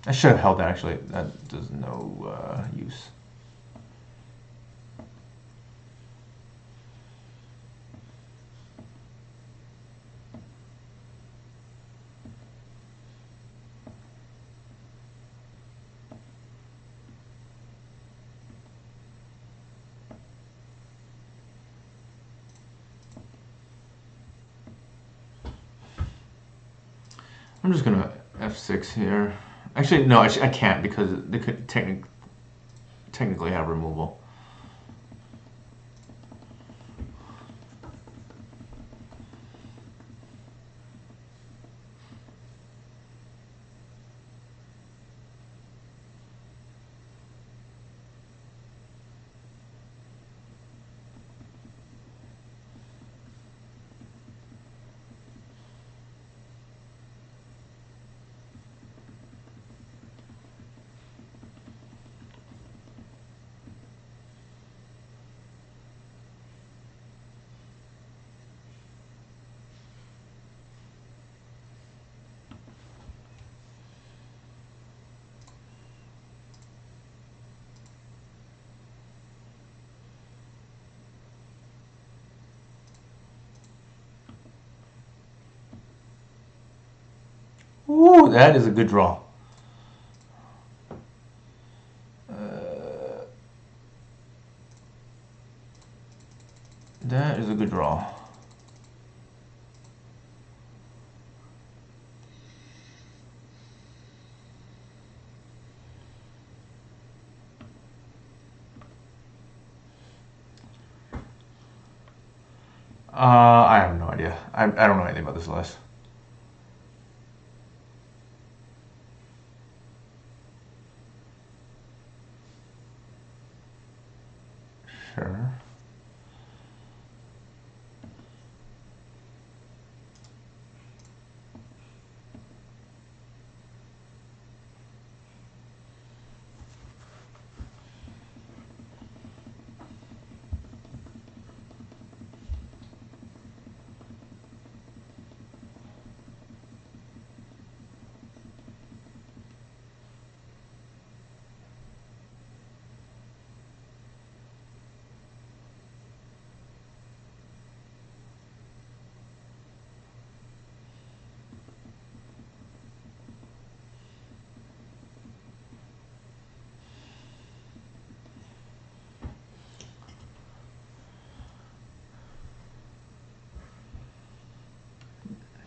A: I should have held that, actually. That does no use. I'm just gonna F6 here. Actually, no, I can't because they could technically have removal. Ooh, that is a good draw. That is a good draw. I have no idea. I don't know anything about this list. Sure.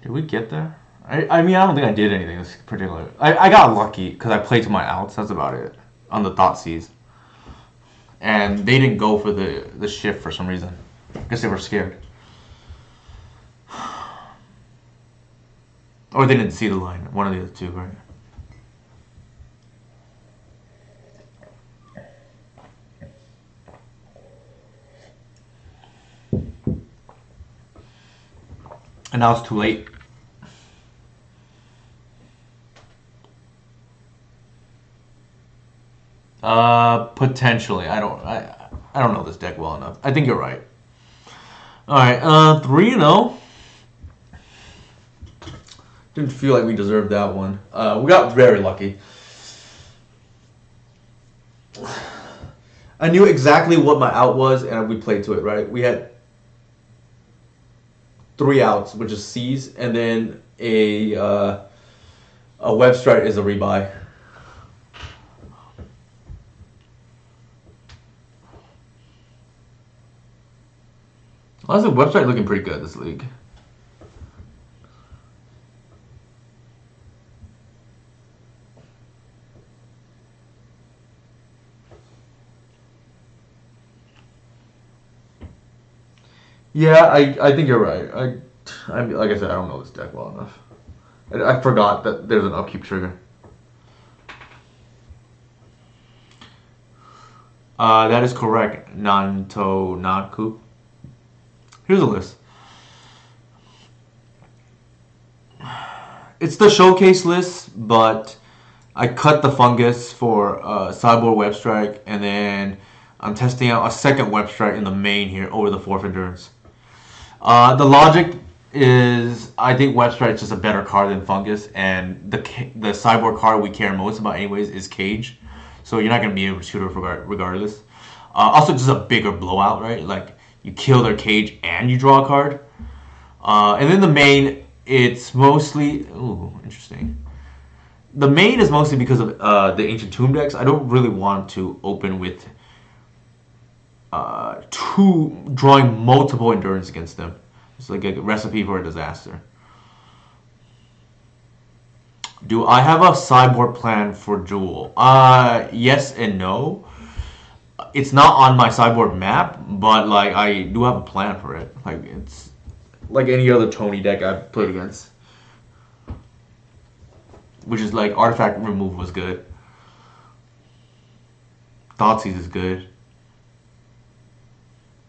A: Did we get there? I mean, I don't think I did anything particular. I got lucky because I played to my outs. That's about it on the Thoughtseize. And they didn't go for the shift for some reason. I guess they were scared. Or they didn't see the line. One of the other two, right? And now it's too late. Potentially. I don't know this deck well enough. I think you're right. All right, 3-0. Didn't feel like we deserved that one. We got very lucky. I knew exactly what my out was, and we played to it, right? We had 3 outs, which is C's, and then a web strike is a rebuy. Honestly, website looking pretty good this league. Yeah, I think you're right. I like I said, I don't know this deck well enough. I forgot that there's an upkeep trigger. That is correct. Nanto Naku. Here's a list. It's the showcase list, but I cut the fungus for sideboard web strike, and then I'm testing out a second web strike in the main here over the 4th endurance. The logic is I think web strike is just a better card than fungus, and the sideboard card we care most about anyways is cage, so you're not gonna be able to shoot it regardless. Also, just a bigger blowout, right? Like you kill their cage and you draw a card. And then the main, it's mostly... Ooh, interesting. The main is mostly because of the Ancient Tomb decks. I don't really want to open with drawing multiple endurance against them. It's like a recipe for a disaster. Do I have a sideboard plan for Jewel? Yes and no. It's not on my sideboard map, but like I do have a plan for it. Like it's like any other Tony deck I've played against, which is like artifact removal is good, Thoughtseize is good,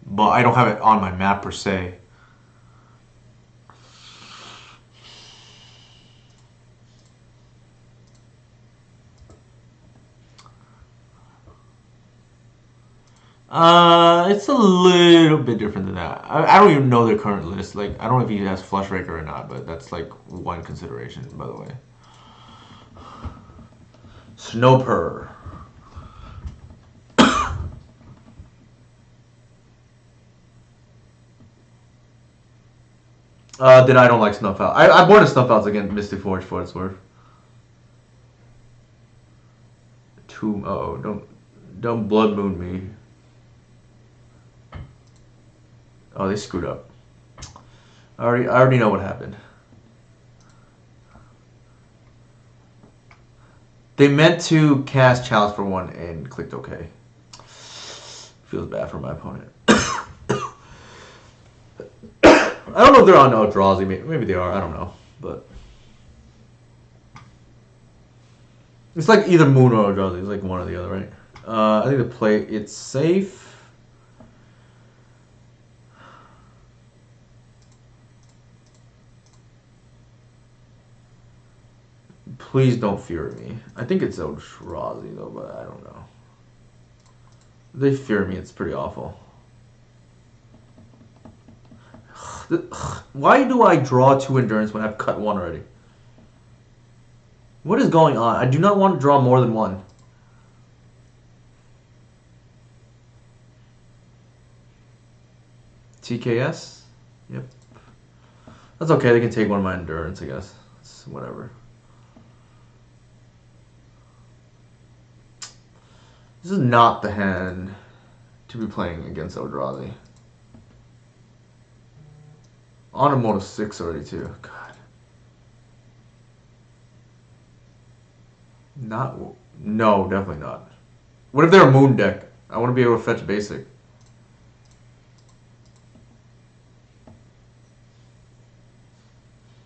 A: but I don't have it on my map per se. It's a little bit different than that. I don't even know their current list. Like, I don't know if he has Flush Raker or not, but that's like one consideration, by the way. Snowper. Then I don't like Snuff Out. I bought a Snuff Outs against Mystic Forge for what it's worth. two. Oh, don't blood moon me. Oh, they screwed up. I already know what happened. They meant to cast Chalice for 1 and clicked OK. Feels bad for my opponent. I don't know if they're on Eldrazi. Maybe they are. I don't know. But it's like either Moon or Eldrazi. It's like one or the other, right? I think the play, it's safe. Please don't fear me. I think it's Eldrazi though, but I don't know. If they fear me, it's pretty awful. Why do I draw 2 endurance when I've cut 1 already? What is going on? I do not want to draw more than 1. TKS? Yep. That's okay. They can take 1 of my endurance, I guess. It's whatever. This is not the hand to be playing against Eldrazi. On a mode of 6 already, too. God. No, definitely not. What if they're a moon deck? I want to be able to fetch basic.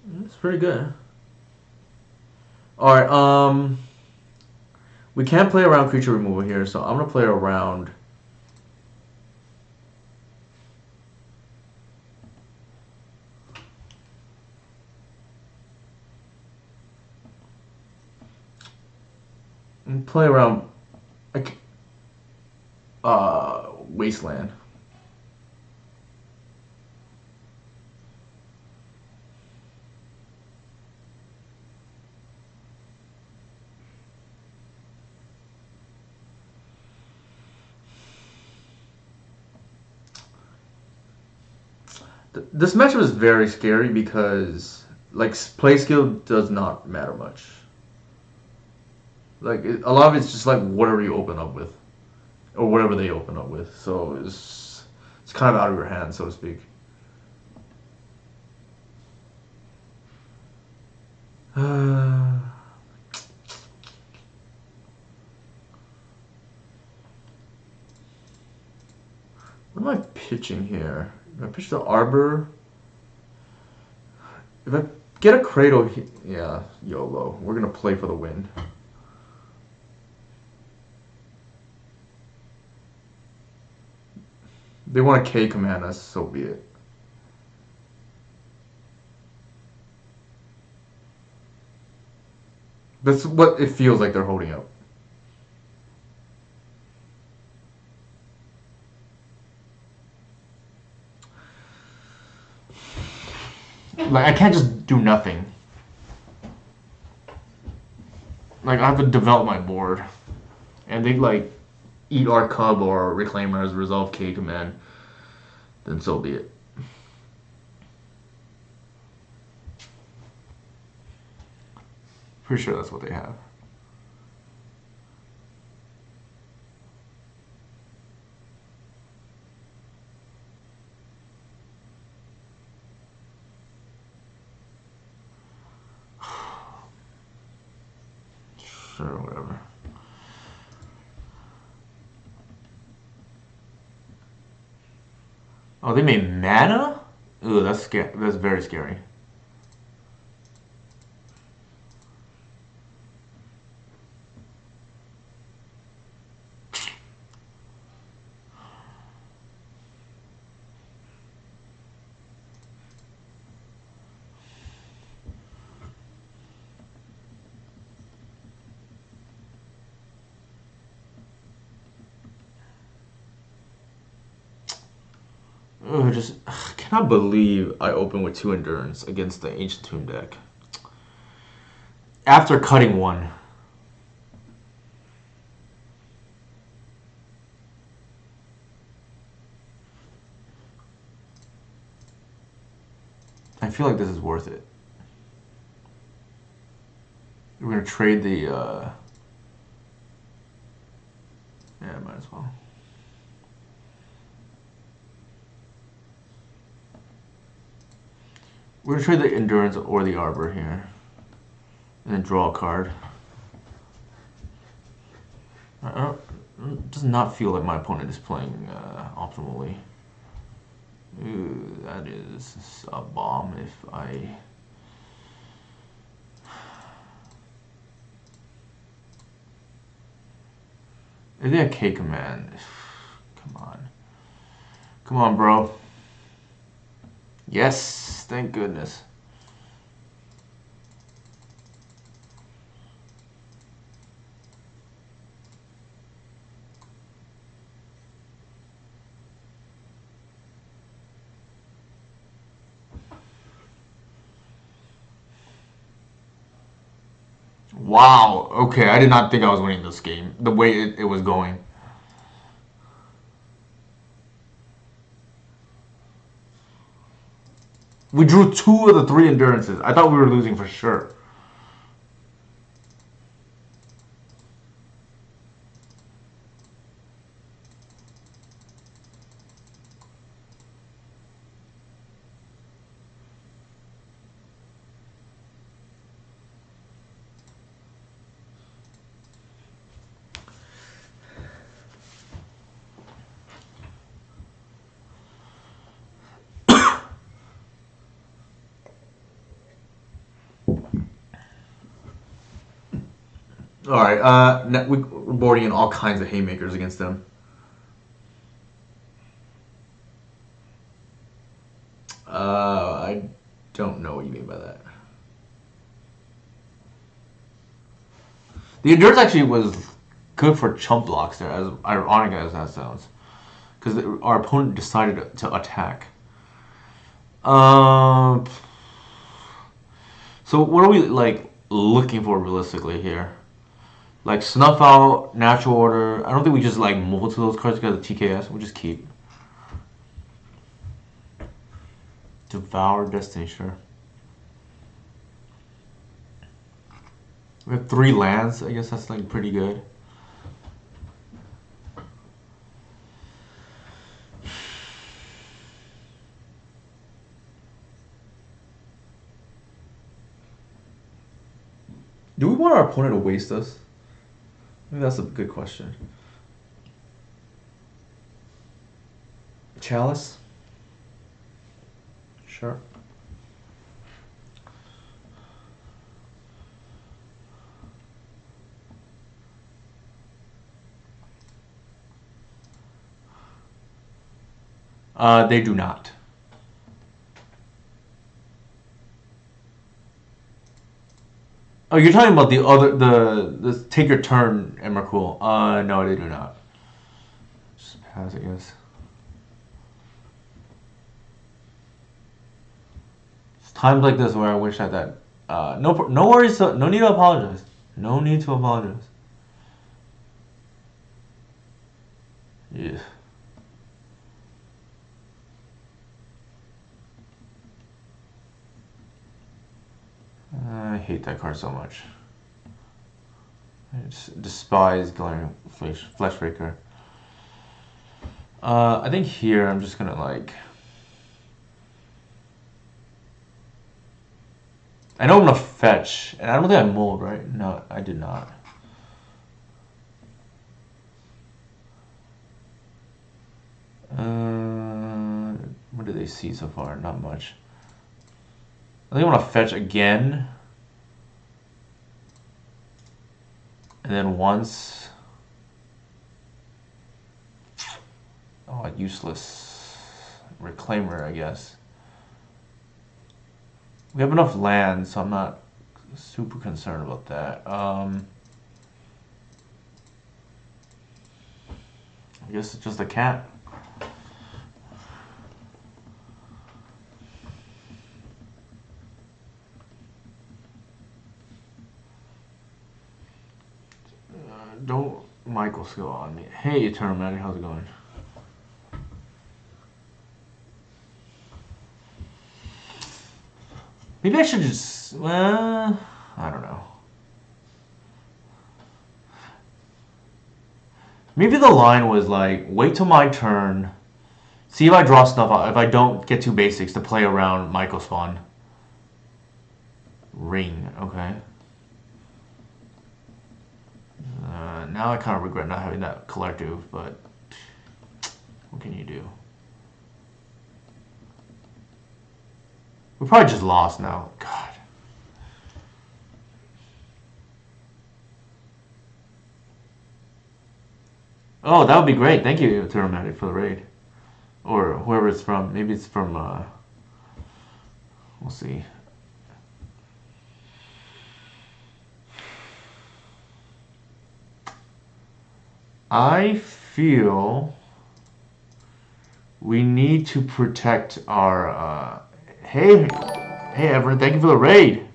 A: That's pretty good. Alright, we can't play around creature removal here, so I'm going to play around. And play around like Wasteland. This matchup is very scary because like play skill does not matter much. Like a lot of it's just like whatever you open up with, or whatever they open up with. So it's kind of out of your hands, so to speak. What am I pitching here? If I pitch the Arbor, if I get a Cradle, yeah, YOLO. We're gonna play for the win. They want to K command us, so be it. That's what it feels like they're holding up. Like, I can't just do nothing. Like, I have to develop my board. And they, like, eat our cub or Reclaimer as resolve K command. Then so be it. Pretty sure that's what they have. Sure, whatever. Oh, they made mana? Ooh, that's scary. That's very scary. I cannot believe I opened with 2 endurance against the Ancient Tomb deck. After cutting 1. I feel like this is worth it. We're gonna trade the as well. We're gonna trade the Endurance or the Arbor here. And then draw a card. It does not feel like my opponent is playing optimally. Ooh, that is a bomb if I... If they have K command, come on. Come on, bro. Yes, thank goodness. Wow, okay, I did not think I was winning this game, the way it was going. We drew 2 of the 3 Endurances. I thought we were losing for sure. Alright, we're boarding in all kinds of haymakers against them. I don't know what you mean by that. The Endurance actually was good for chump blocks there, as ironic as that sounds. Because our opponent decided to attack. So what are we, like, looking for realistically here? Like, Snuff Out, Natural Order. I don't think we just, like, mold to those cards because of TKS. We'll just keep. Devour Destiny, sure. We have 3 lands. I guess that's, like, pretty good. Do we want our opponent to waste us? Maybe that's a good question. Chalice? Sure. They do not. Oh, you're talking about the other, the take your turn, Emrakul. No, they do not. Just pass, I guess. It's times like this where I wish I had that. No worries. No need to apologize. No need to apologize. Yeah. I hate that card so much. I just despise Glaring Fleshbreaker. I think here I'm just gonna like... I know I'm gonna fetch, and I don't think I mulled, right? No, I did not. What do they see so far? Not much. I think I want to fetch again. And then once. Oh, useless. Reclaimer, I guess. We have enough land, so I'm not super concerned about that. I guess it's just a cat. Don't Michael skill on me. Hey, Eternal Magic, how's it going? Maybe I should just, well, I don't know. Maybe the line was like, wait till my turn, see if I draw stuff, if I don't get two basics to play around Michael Spawn. Ring, okay. Now I kind of regret not having that collective, but what can you do? We probably just lost now. God. Oh, that would be great. Thank you, Terramatic, for the raid. Or whoever it's from. Maybe it's from, we'll see. I feel we need to protect our, hey Everett, thank you for the raid.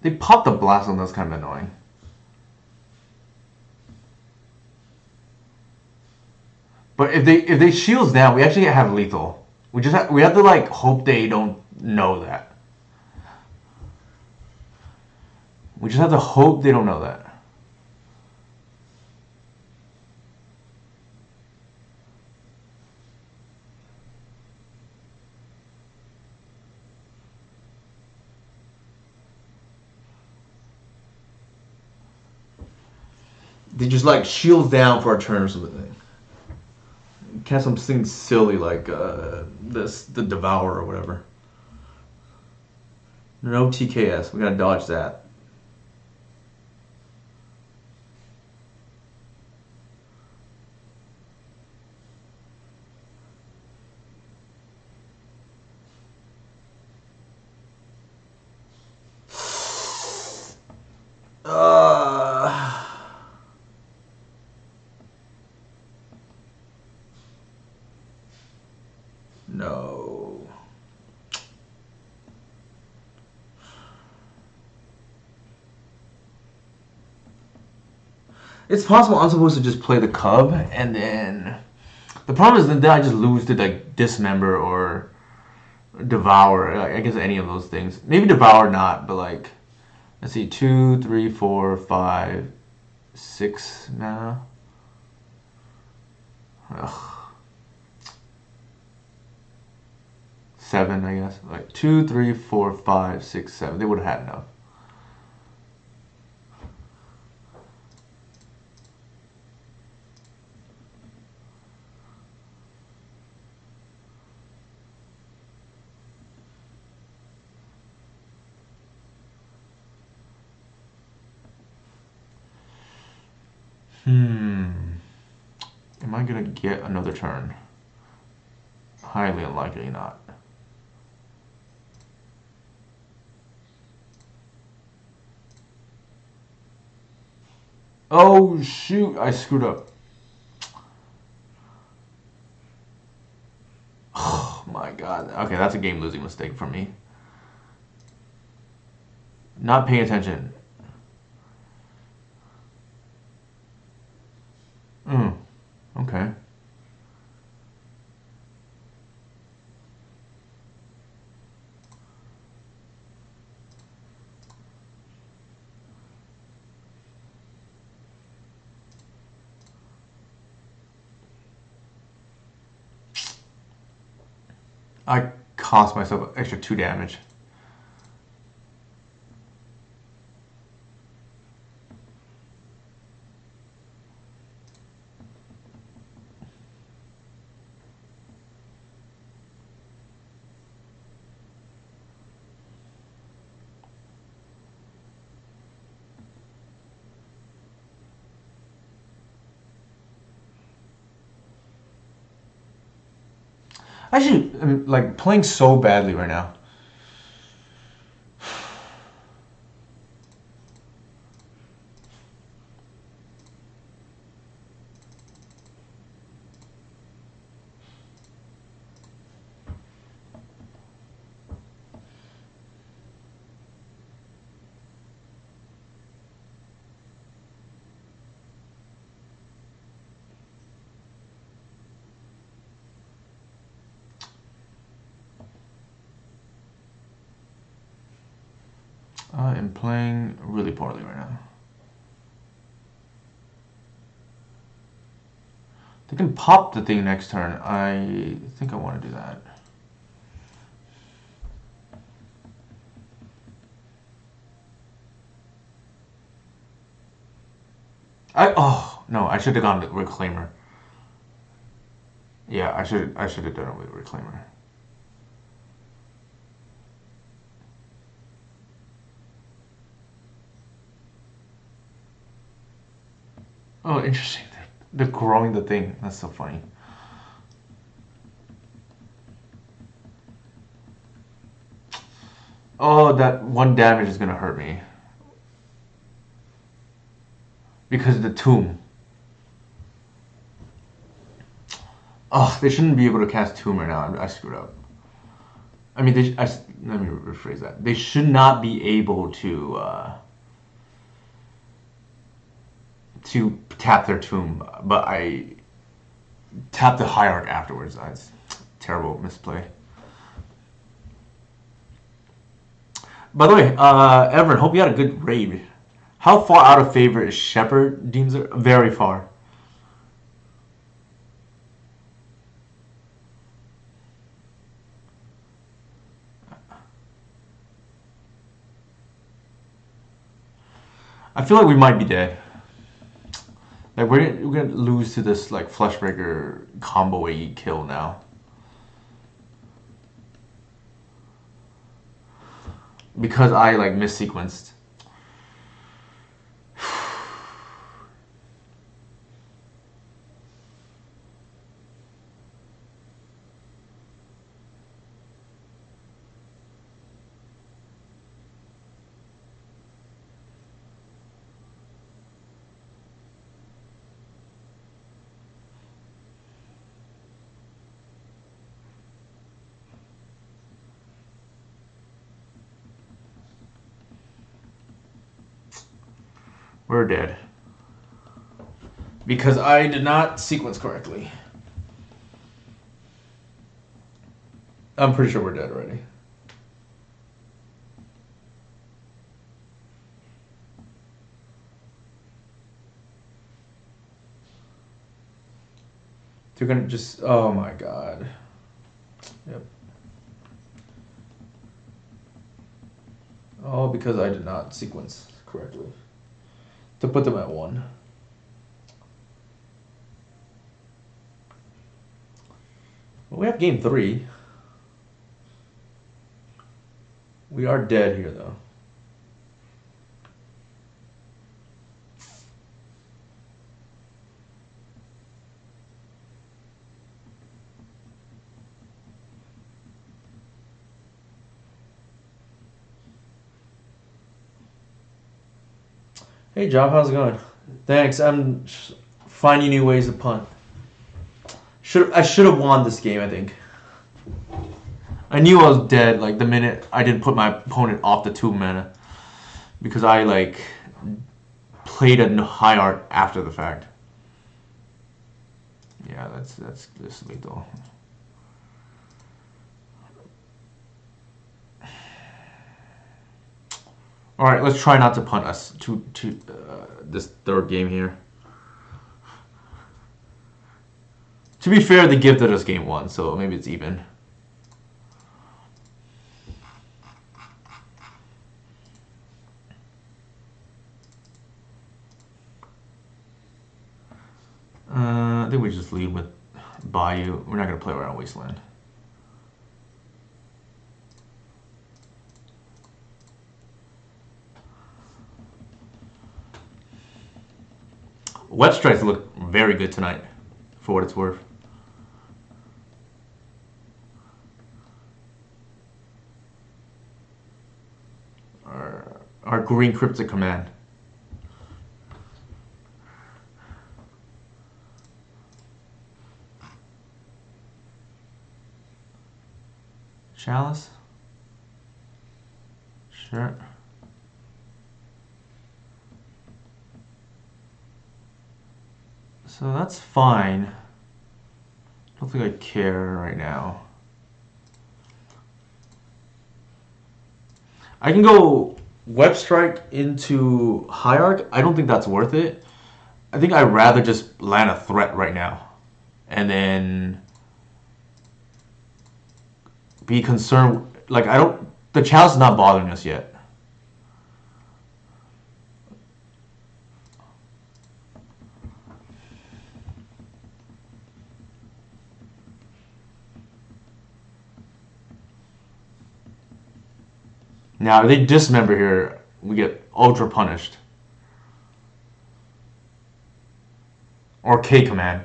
A: They popped the blast on, that's kind of annoying. But if they shields down, we actually have lethal. We have to like hope they don't know that. We just have to hope they don't know that. They just like shields down for a turn or something. Cast something silly like the Devour or whatever. No TKS. We gotta dodge that. No. It's possible I'm supposed to just play the Cub, and then the problem is that I just lose to like Dismember or Devour. I guess any of those things. Maybe Devour not, but like, let's see, 2, 3, 4, 5, 6 mana. Ugh. 7, I guess. Like 2, 3, 4, 5, 6, 7. They would have had enough. Am I gonna get another turn? Highly unlikely not. Oh shoot, I screwed up. Oh my god. Okay, that's a game losing mistake for me. Not paying attention. Okay. I cost myself extra 2 damage. Actually, I'm like playing so badly right now. I am playing really poorly right now. They can pop the thing next turn. I think I want to do that. Oh no, I should have gone with Reclaimer. Yeah, I should have done it with Reclaimer. Oh, interesting. They're growing the thing. That's so funny. Oh, that 1 damage is gonna hurt me. Because of the tomb. Oh, they shouldn't be able to cast Tomb right now. I screwed up. I mean, let me rephrase that. They should not be able to tap their Tomb, but I tapped the Hierarch afterwards. That's terrible misplay. By the way, Everett, hope you had a good raid. How far out of favor is Shepherd Deemser? Very far. I feel like we might be dead. Like we're gonna lose to this like Fleshbreaker combo A kill now. Because I like missequenced. We're dead. Because I did not sequence correctly. I'm pretty sure we're dead already. They're gonna just, oh my god. Yep. All because I did not sequence correctly. To put them at 1. Well, we have game 3. We are dead here, though. Hey, Job, how's it going? Thanks. I'm finding new ways to punt. I should have won this game, I think. I knew I was dead like the minute I didn't put my opponent off the 2 mana. Because I like played a high art after the fact. Yeah, that's lethal. All right, let's try not to punt us to this 3rd game here. To be fair, they gifted us game 1, so maybe it's even. I think we just lead with Bayou. We're not going to play around Wasteland. Wet Strikes look very good tonight, for what it's worth. Our green Cryptic Command. Chalice? Sure. So that's fine. I don't think I care right now. I can go Web Strike into Hierarch, I don't think that's worth it. I think I'd rather just land a threat right now. And then be concerned. Like, I don't. The chalice is not bothering us yet. Now, if they dismember here, we get ultra punished. Or K command.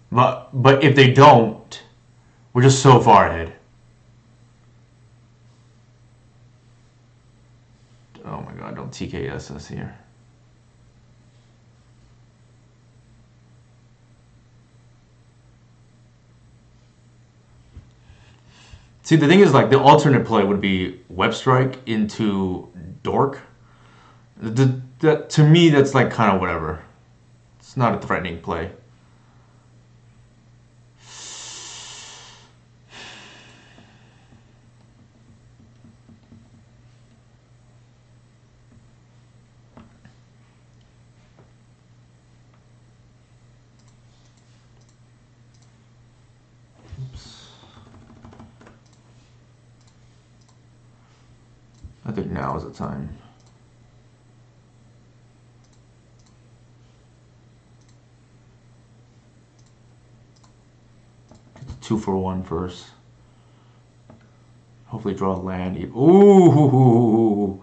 A: But if they don't, we're just so far ahead. Oh my god, don't TKS us here. See, the thing is, like, the alternate play would be Web Strike into Dork. To me, that's like kind of whatever. It's not a threatening play. I think now is the time. Get the 2-for-1 first. Hopefully draw a land. Ooh!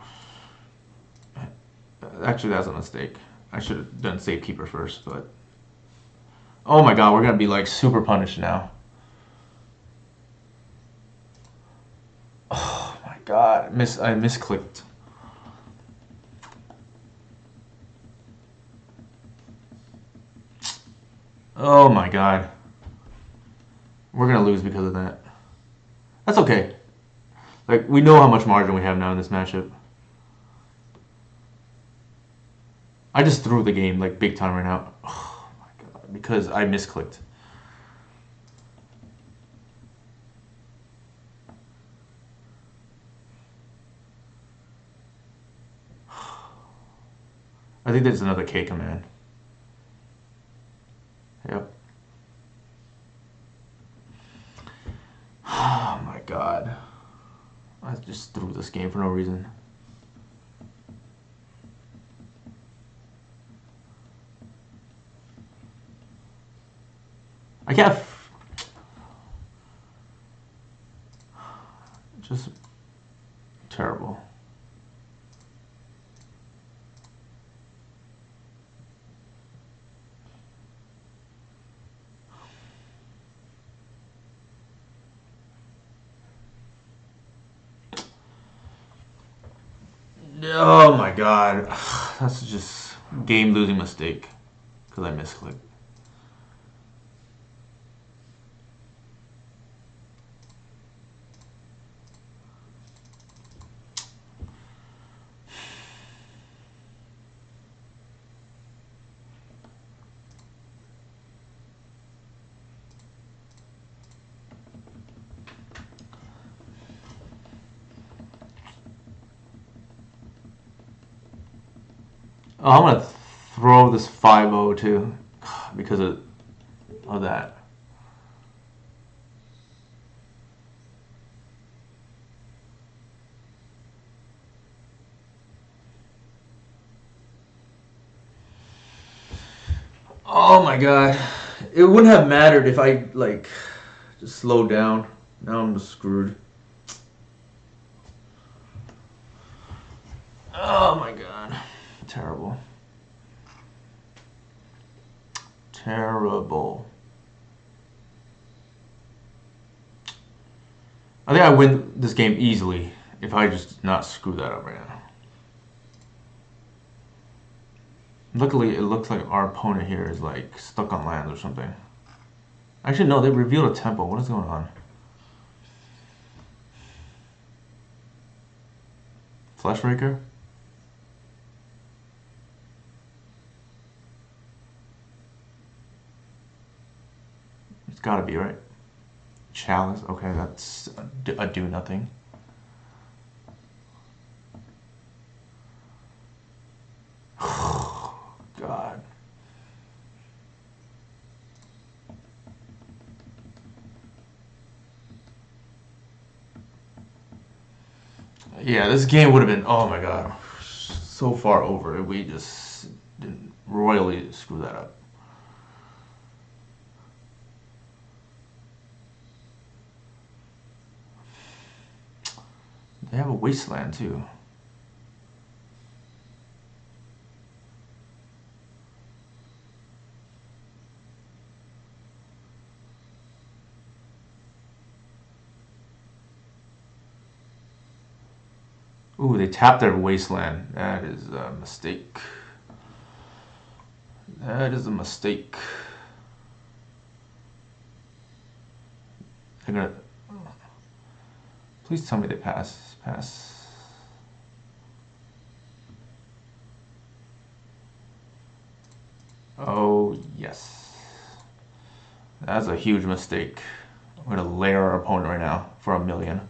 A: Actually, that's a mistake. I should have done Safekeeper first, but... Oh my god, we're gonna be like super punished now. Oh my god, I misclicked. Oh my god. We're gonna lose because of that. That's okay. Like, we know how much margin we have now in this matchup. I just threw the game like big time right now. Oh my god, because I misclicked. I think there's another K command. Yep. Oh my god. I just threw this game for no reason. I can't. Just terrible. Oh my god. That's just game losing mistake because I misclicked. Oh, I'm gonna throw this 5-0 too because of that. Oh my god. It wouldn't have mattered if I like just slowed down. Now I'm just screwed. Oh my god. Terrible. Terrible. I think I win this game easily if I just not screw that up right now. Luckily, it looks like our opponent here is like stuck on land or something. Actually, no, they revealed a temple. What is going on? Fleshraker? It's gotta be, right? Chalice. Okay, that's a do nothing. God. Yeah, this game would have been, oh my god, so far over if we just didn't royally screw that up. They have a wasteland too. Ooh, they tapped their wasteland. That is a mistake. That is a mistake. They're gonna. Please tell me they pass. Pass. Oh, yes. That's a huge mistake. I'm gonna layer our opponent right now for 1,000,000.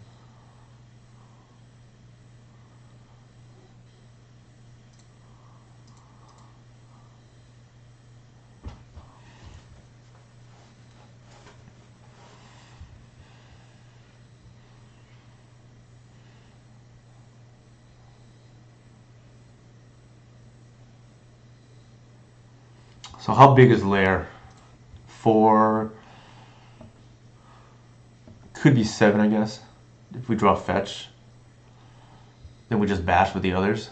A: So how big is layer? 4. Could be 7, I guess. If we draw fetch, then we just bash with the others.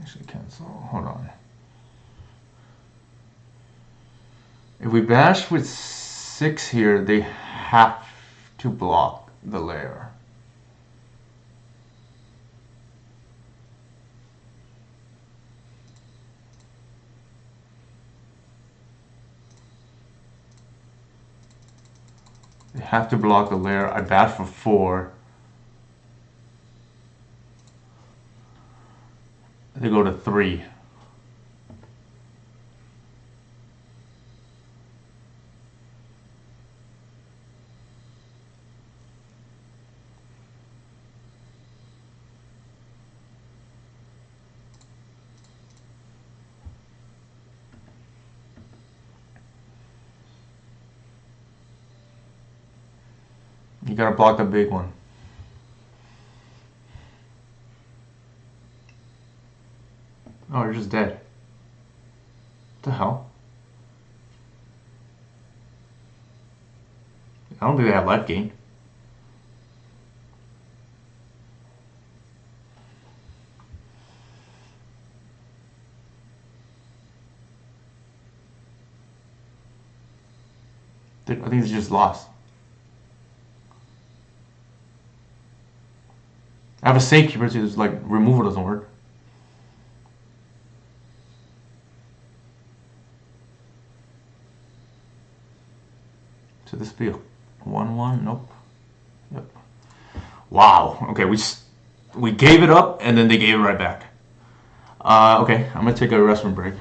A: Actually, cancel. Hold on. If we bash with 6 here, they have to block the layer. They have to block the layer. I bash for 4. They go to 3. You gotta block the big one. Oh, you're just dead. What the hell? I don't think they have life gain. I think it's just lost. I have a safekeeper too, it's like removal doesn't work. So this be a 1/1? Nope. Yep. Wow. Okay, we gave it up and then they gave it right back. Okay, I'm gonna take a restroom break.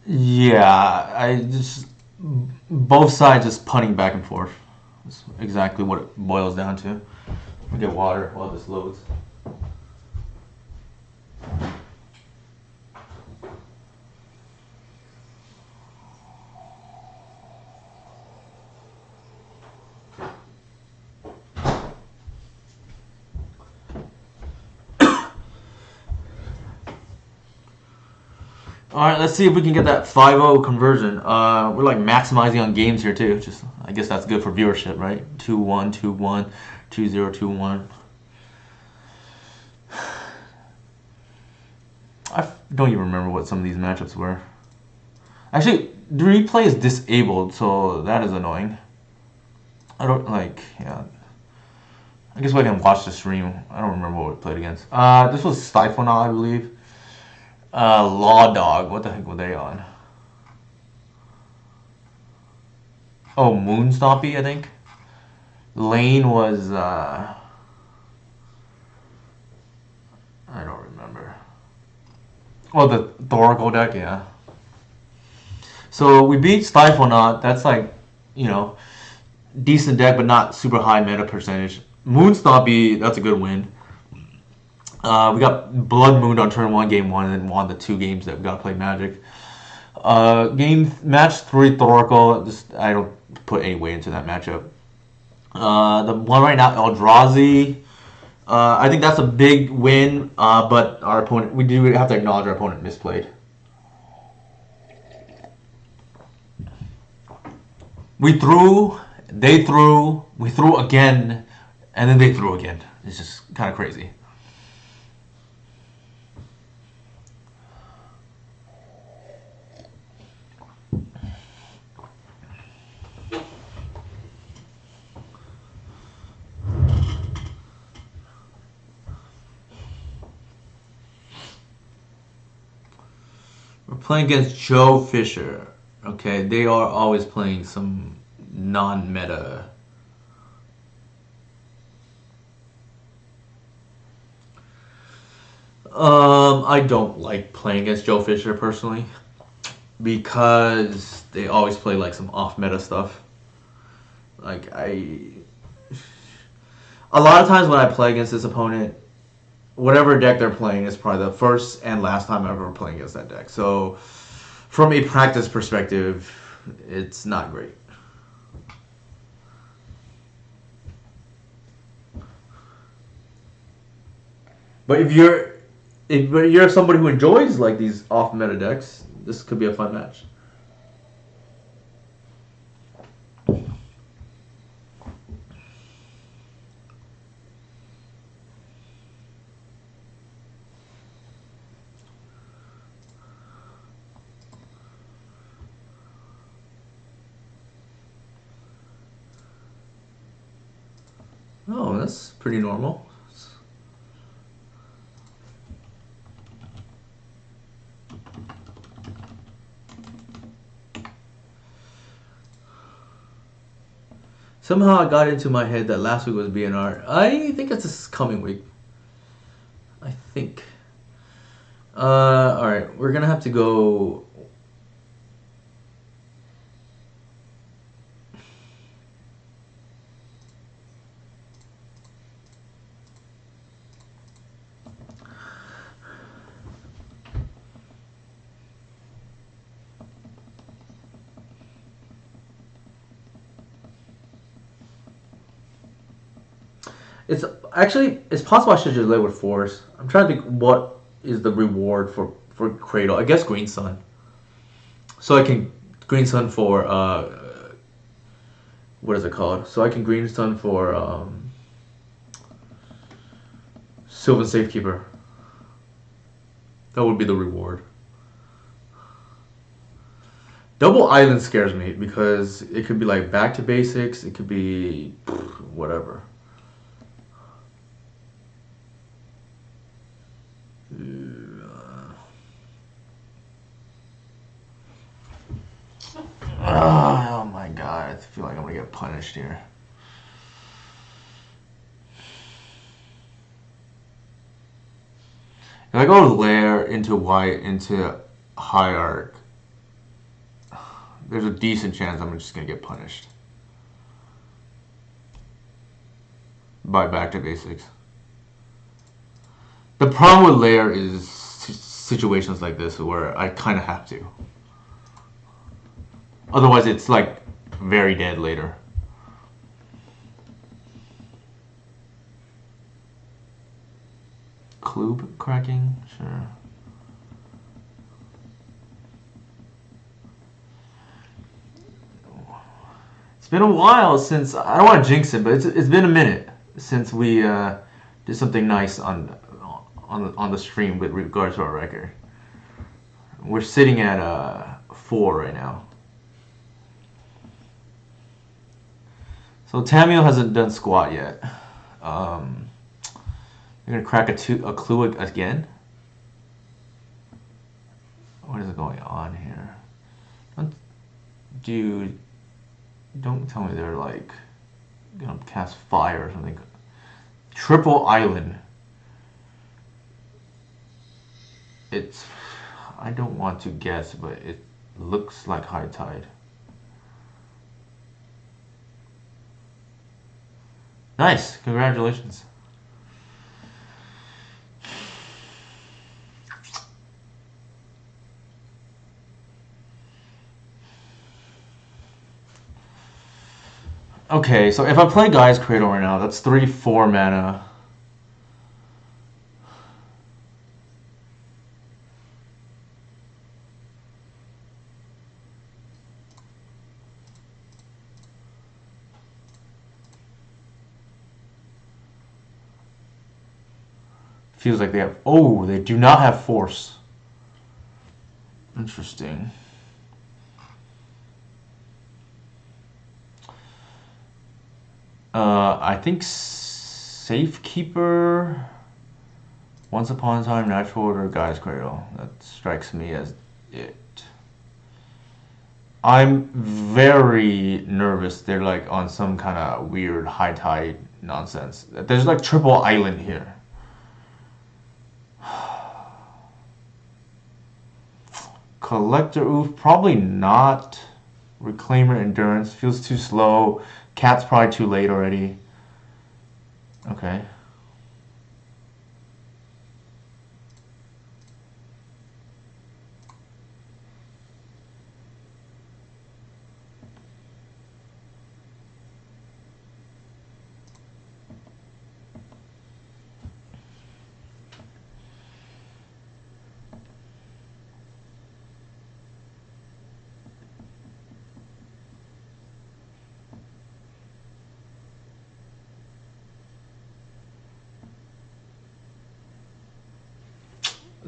A: Yeah, I just both sides just punting back and forth. That's exactly what it boils down to. I'll get water while this loads. All right, let's see if we can get that 5-0 conversion. We're like maximizing on games here too. Just I guess that's good for viewership, right? 2-1, 2-1, 2-0, 2-1. I don't even remember what some of these matchups were. Actually, the replay is disabled, so that is annoying. I don't like, yeah. I guess we can watch the stream. I don't remember what we played against. This was Stiflenought, I believe. Law Dog. What the heck were they on? Oh, Moon Stompy, I think. Lane was, I don't remember. Oh, the Thoracle deck, yeah. So we beat Stiflenought. That's like, you know, decent deck, but not super high meta percentage. Moon Stompy, that's a good win. We got Blood Moon on turn 1, game 1, and then won the 2 games that we got to play Magic. Match 3 Thoracle. Just I don't put any weight into that matchup. The one right now, Eldrazi. I think that's a big win, but our opponent, we do have to acknowledge our opponent misplayed. We threw, they threw, we threw again, and then they threw again. It's just kind of crazy. We're playing against Joe Fisher. Okay, they are always playing some non-meta. I don't like playing against Joe Fisher personally because they always play like some off-meta stuff. Like a lot of times when I play against this opponent, whatever deck they're playing is probably the first and last time I've ever playing against that deck. So, from a practice perspective, it's not great. But if you're somebody who enjoys like these off meta decks, this could be a fun match. Oh, that's pretty normal. Somehow it got into my head that last week was BNR. I think it's this coming week. I think. Alright, we're gonna have to go. It's possible I should just lay with Force. I'm trying to think what is the reward for Cradle. I guess Green Sun. So I can Green Sun for what is it called? So I can Green Sun for Sylvan Safekeeper. That would be the reward. Double Island scares me because it could be like back to basics. It could be whatever. Oh my god, I feel like I'm gonna get punished here. If I go Lair into White into Hierarch, there's a decent chance I'm just gonna get punished by Back to Basics. The problem with Lair is situations like this where I kind of have to. Otherwise, it's like very dead later. Klube cracking, sure. It's been a while since, I don't want to jinx it, but it's been a minute since we did something nice on the stream with regards to our record. We're sitting at 4 right now. So Tamio hasn't done squat yet. You're gonna crack a clue again? What is going on here? Dude, don't tell me they're like gonna cast fire or something. Triple Island. It's, I don't want to guess, but it looks like High Tide. Nice, congratulations. Okay, so if I play Guy's Cradle right now, that's 3-4 mana. Feels like they have... Oh, they do not have Force. Interesting. I think Safekeeper, Once Upon a Time, Natural Order, Guy's Cradle. That strikes me as it. I'm very nervous they're like on some kind of weird High Tide nonsense. There's like Triple Island here. Collector Oof, probably not. Reclaimer Endurance, feels too slow. Cat's probably too late already. Okay.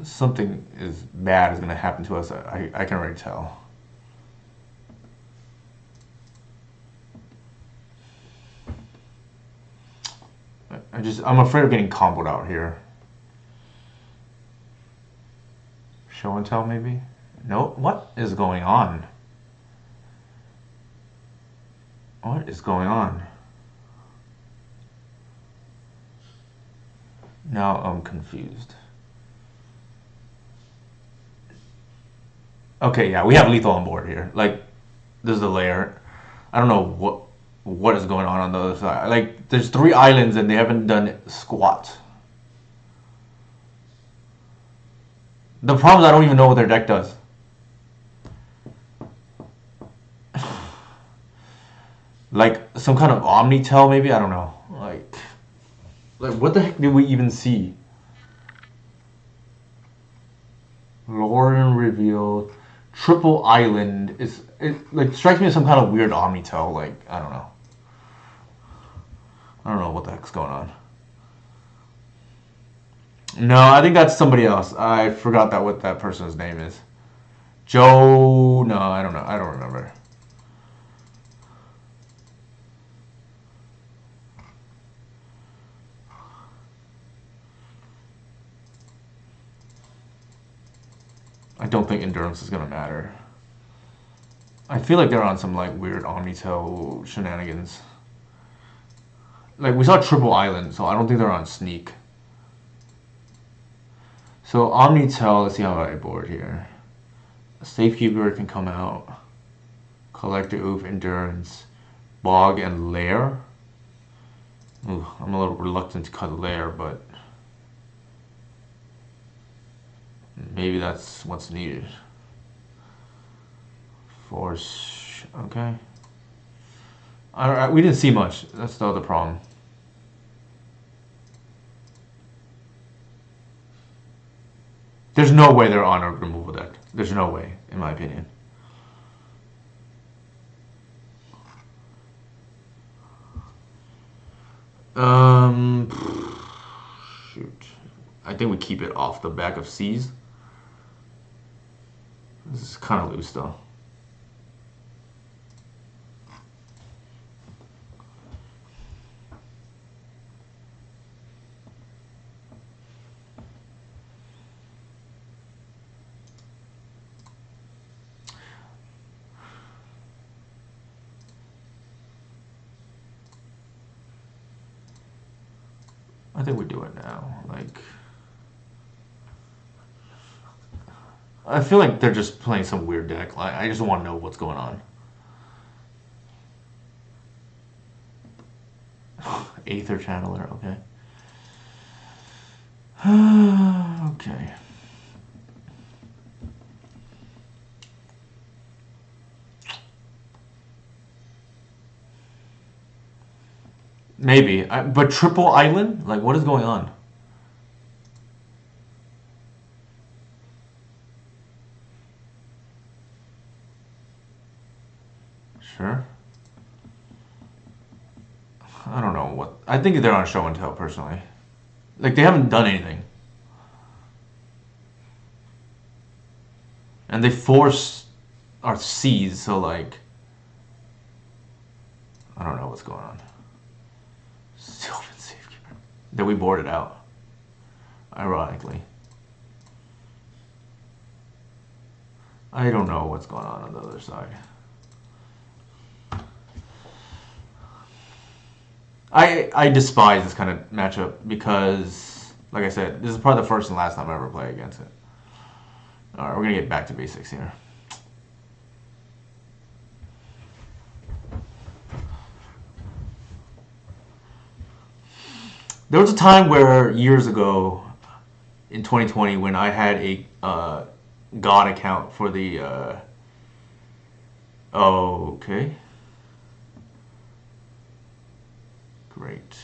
A: Something is bad is going to happen to us. I can already tell. I'm afraid of getting comboed out here. Show and tell maybe? No, what is going on? What is going on? Now I'm confused. Okay, yeah, we have lethal on board here. Like, this is the layer. I don't know what is going on the other side. Like, there's 3 islands and they haven't done squat. The problem is I don't even know what their deck does. Like, some kind of Omnitel maybe? I don't know. Like what the heck did we even see? Lauren revealed. Triple Island is, it like strikes me as some kind of weird Omnitel. Like, I don't know. I don't know what the heck's going on. No, I think that's somebody else. I forgot that what that person's name is. Joe. No, I don't know. I don't remember. I don't think endurance is gonna matter. I feel like they're on some like weird Omnitel shenanigans. Like, we saw Triple Island, so I don't think they're on sneak. So Omnitel, let's see how I board here. Safekeeper can come out. Collector, Oof, Endurance, Bog, and Lair. Ooh, I'm a little reluctant to cut Lair, but maybe that's what's needed. Force, okay. We didn't see much. That's the other problem. There's no way they're on a removal deck. There's no way, in my opinion. Shoot. I think we keep it off the back of C's. This is kind of loose, though. I think we do it now. Like, I feel like they're just playing some weird deck. Like, I just want to know what's going on. Aether Channeler, okay. Okay. Maybe. But triple island? Like, what is going on? Sure. I don't know what. I think they're on show and tell, personally. Like, they haven't done anything. And they force our C's, so, like, I don't know what's going on. Sylvan Safekeeper. That we boarded out. Ironically. I don't know what's going on the other side. I despise this kind of matchup because, like I said, this is probably the first and last time I ever play against it. Alright, we're going to get back to basics here. There was a time where, years ago, in 2020, when I had a God account for the... okay. Great.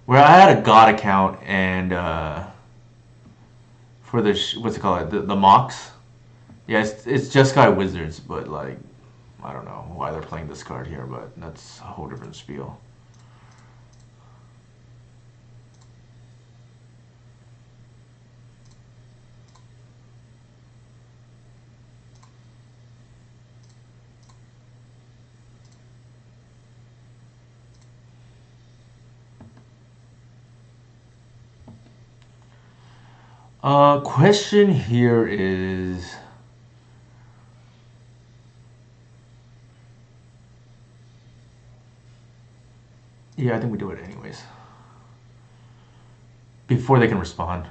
A: Where I had a God account and for the what's it called, the mocks. Yeah, it's Jeskai Wizards, but like I don't know why they're playing this card here, but that's a whole different spiel. Question here is, yeah, I think we do it anyways. Before they can respond.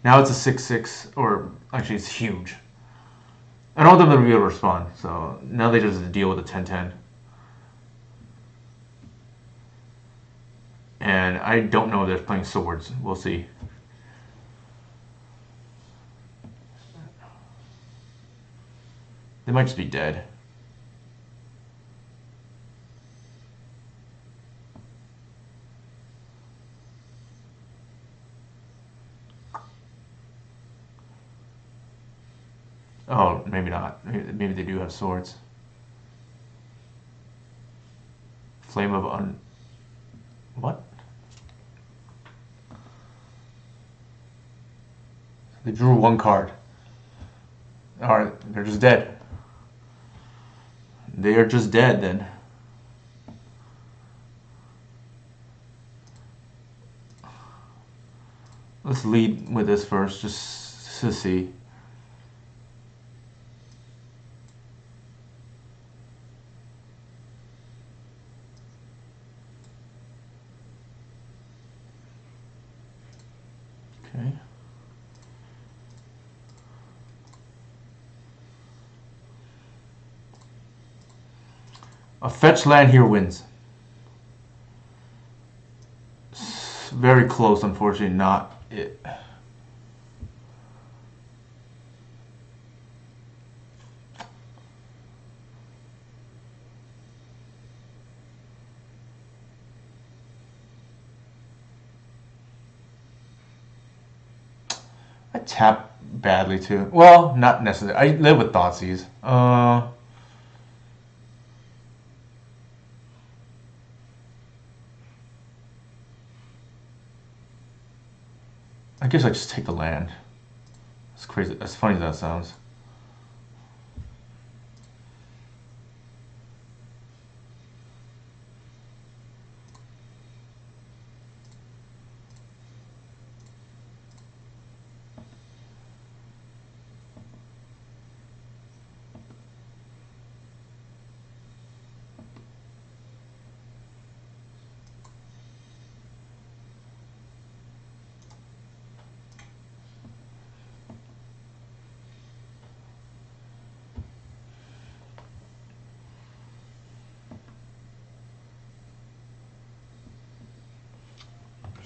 A: Now it's a 6/6, or actually it's huge. I don't want them to be able to respond, so now they just deal with a 10/10. And I don't know if they're playing swords. We'll see. They might just be dead. Oh, maybe not. Maybe they do have swords. Flame of What? They drew one card. Alright, they're just dead. They are just dead then. Let's lead with this first, just to see. A fetch land here wins. Very close, unfortunately, not it. I tap badly too. Well, not necessarily. I live with Thoughtseize. I guess I just take the land. It's crazy. As funny as that sounds.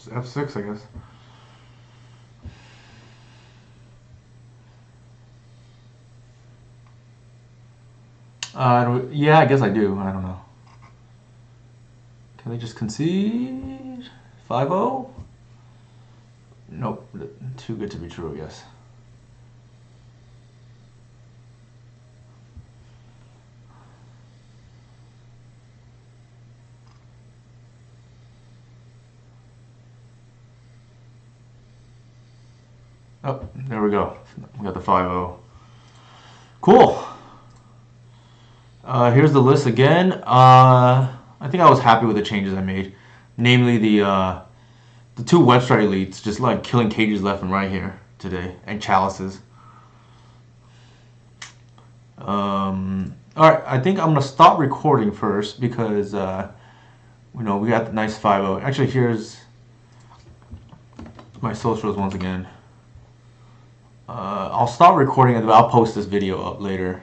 A: F6, I guess. Yeah, I guess I do. I don't know. Can they just concede? 5-0? Nope. Too good to be true, I guess. Oh, there we go. We got the 5-0. Cool. Here's the list again. I think I was happy with the changes I made. Namely the 2 Webstrike elites, just like killing cages left and right here today, and chalices. Alright, I think I'm going to stop recording first because, we got the nice 5-0. Actually, here's my socials once again. I'll stop recording it, but I'll post this video up later.